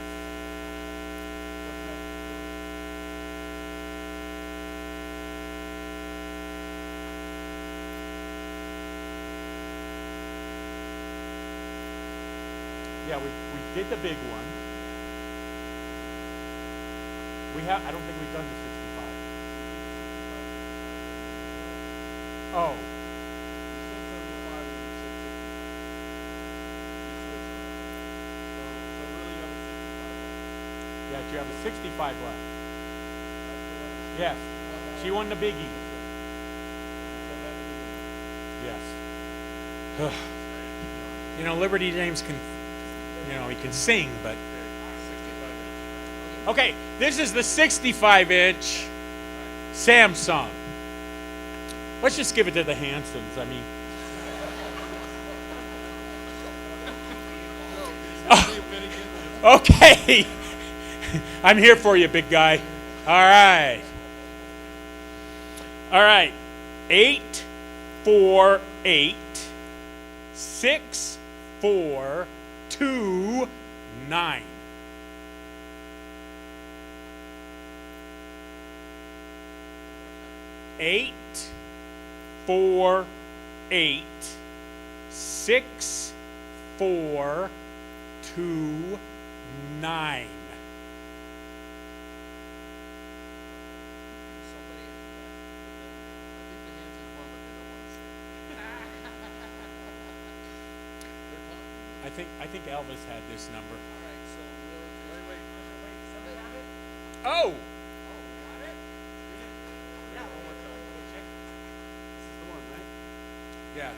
Yeah, we did the big one. I don't think we've done the 65. Oh. Yeah, you have a 65 left. Yes. She won the biggie. Yes. You know, Liberty James can, you know, he can sing, but. Okay, this is the 65-inch Samsung. Let's just give it to the Hansons. I mean. Okay. I'm here for you, big guy. All right. All right. 8, 4, 8, 6, 4, 2, 9. Eight, 4, 8, 6, 4, 2, 9. I think Elvis had this number. Oh! Yes.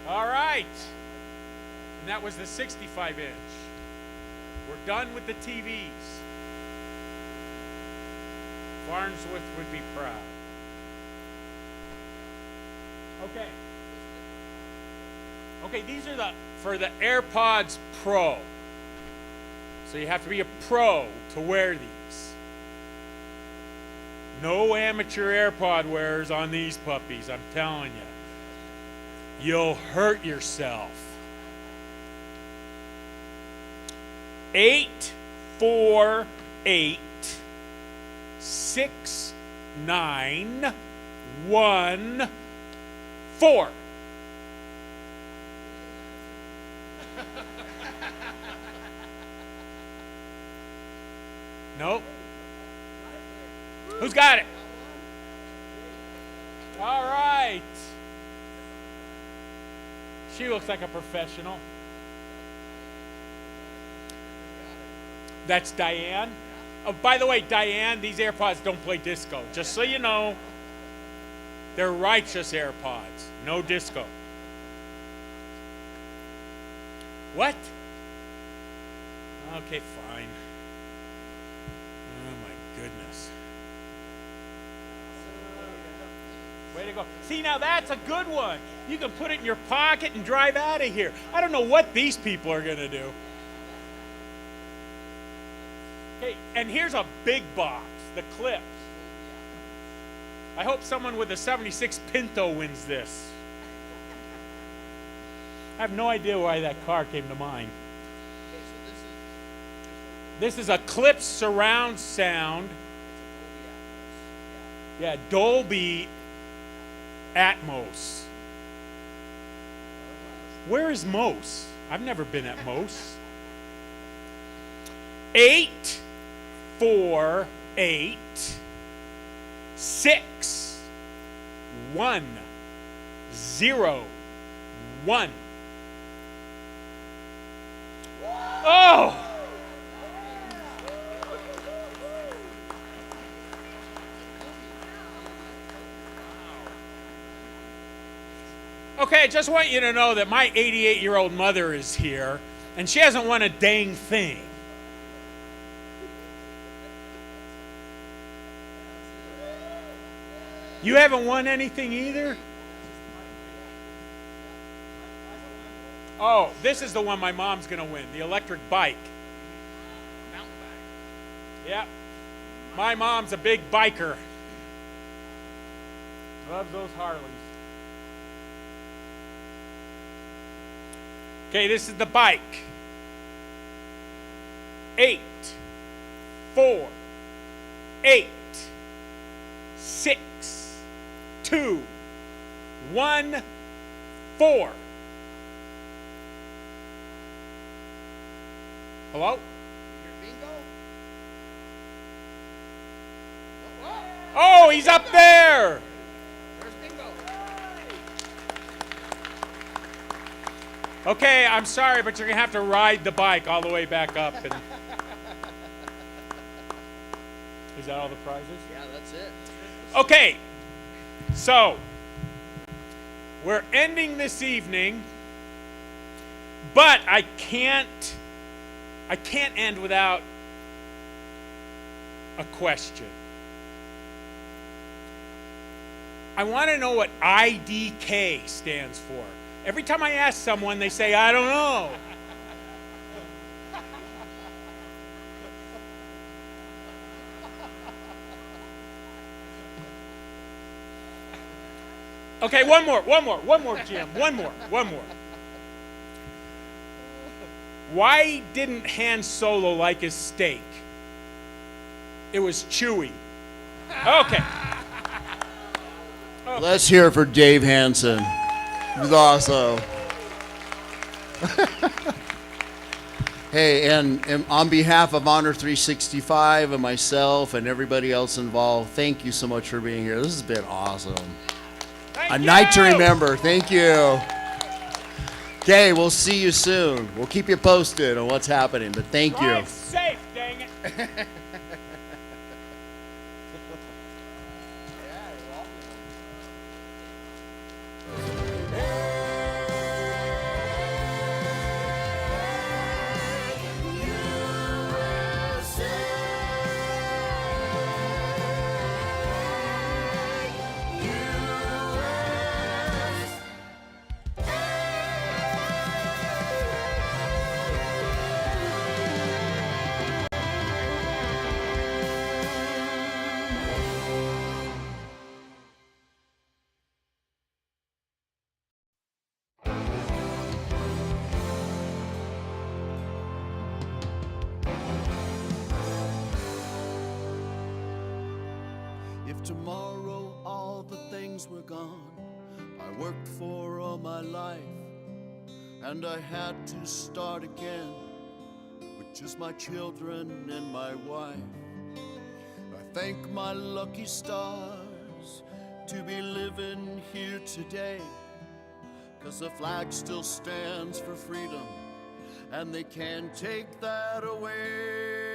All right. And that was the 65-inch. We're done with the TVs. Farnsworth would be proud. Okay. Okay, these are for the AirPods Pro. So you have to be a pro to wear these. No amateur AirPod wearers on these puppies, I'm telling you. You'll hurt yourself. 8, 4, 8, 6, 9, 1, 4. Nope. Who's got it? All right. She looks like a professional. That's Diane. Oh, by the way, Diane, these AirPods don't play disco. Just so you know, they're righteous AirPods. No disco. What? Okay, fine. Oh my goodness. Way to go. See, now that's a good one. You can put it in your pocket and drive out of here. I don't know what these people are going to do. Okay, and here's a big box, the clips. I hope someone with a 76 Pinto wins this. I have no idea why that car came to mind. This is a Clips surround sound. Yeah, Dolby Atmos. Where is Mos? I've never been at Mos. 8, 4, 8, 6, 1, 0, 1. Oh! Okay, I just want you to know that my 88-year-old mother is here, and she hasn't won a dang thing. You haven't won anything either? Oh, this is the one my mom's going to win, the electric bike. Mountain bike. Yep. My mom's a big biker. Loves those Harleys. Okay, this is the bike. 8, 4, 8, 6, 2, 1, 4. Hello? Oh, he's up there. Okay, I'm sorry, but you're going to have to ride the bike all the way back up. And is that all the prizes? Yeah, that's it. Okay, so we're ending this evening, but I can't end without a question. I want to know what IDK stands for. Every time I ask someone, they say, I don't know. Okay, one more, Jim. One more. Why didn't Han Solo like his steak? It was chewy. Okay. Let's hear it for Dave Hansen. He's awesome. Hey, and on behalf of Honor 365 and myself and everybody else involved, thank you so much for being here. This has been awesome. Thank A you. night to remember. Thank you. Okay, we'll see you soon. We'll keep you posted on what's happening, but thank you. Drive safe, dang it. If tomorrow all the things were gone I worked for all my life, and I had to start again with just my children and my wife, I thank my lucky stars to be living here today, 'cause the flag still stands for freedom, and they can't take that away.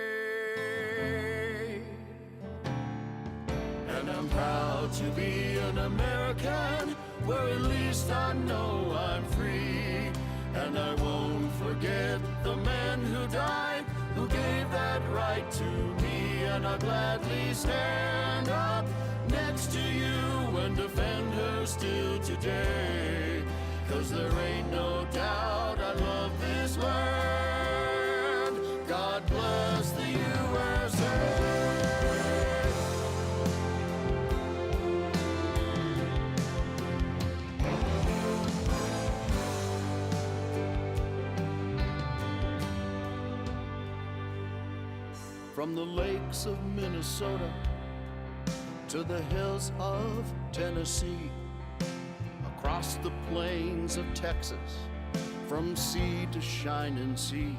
And I'm proud to be an American, where at least I know I'm free. And I won't forget the man who died, who gave that right to me. And I'll gladly stand up next to you and defend her still today. 'Cause there ain't no doubt I love this land. God bless the USA. From the lakes of Minnesota to the hills of Tennessee, across the plains of Texas, from sea to shining sea,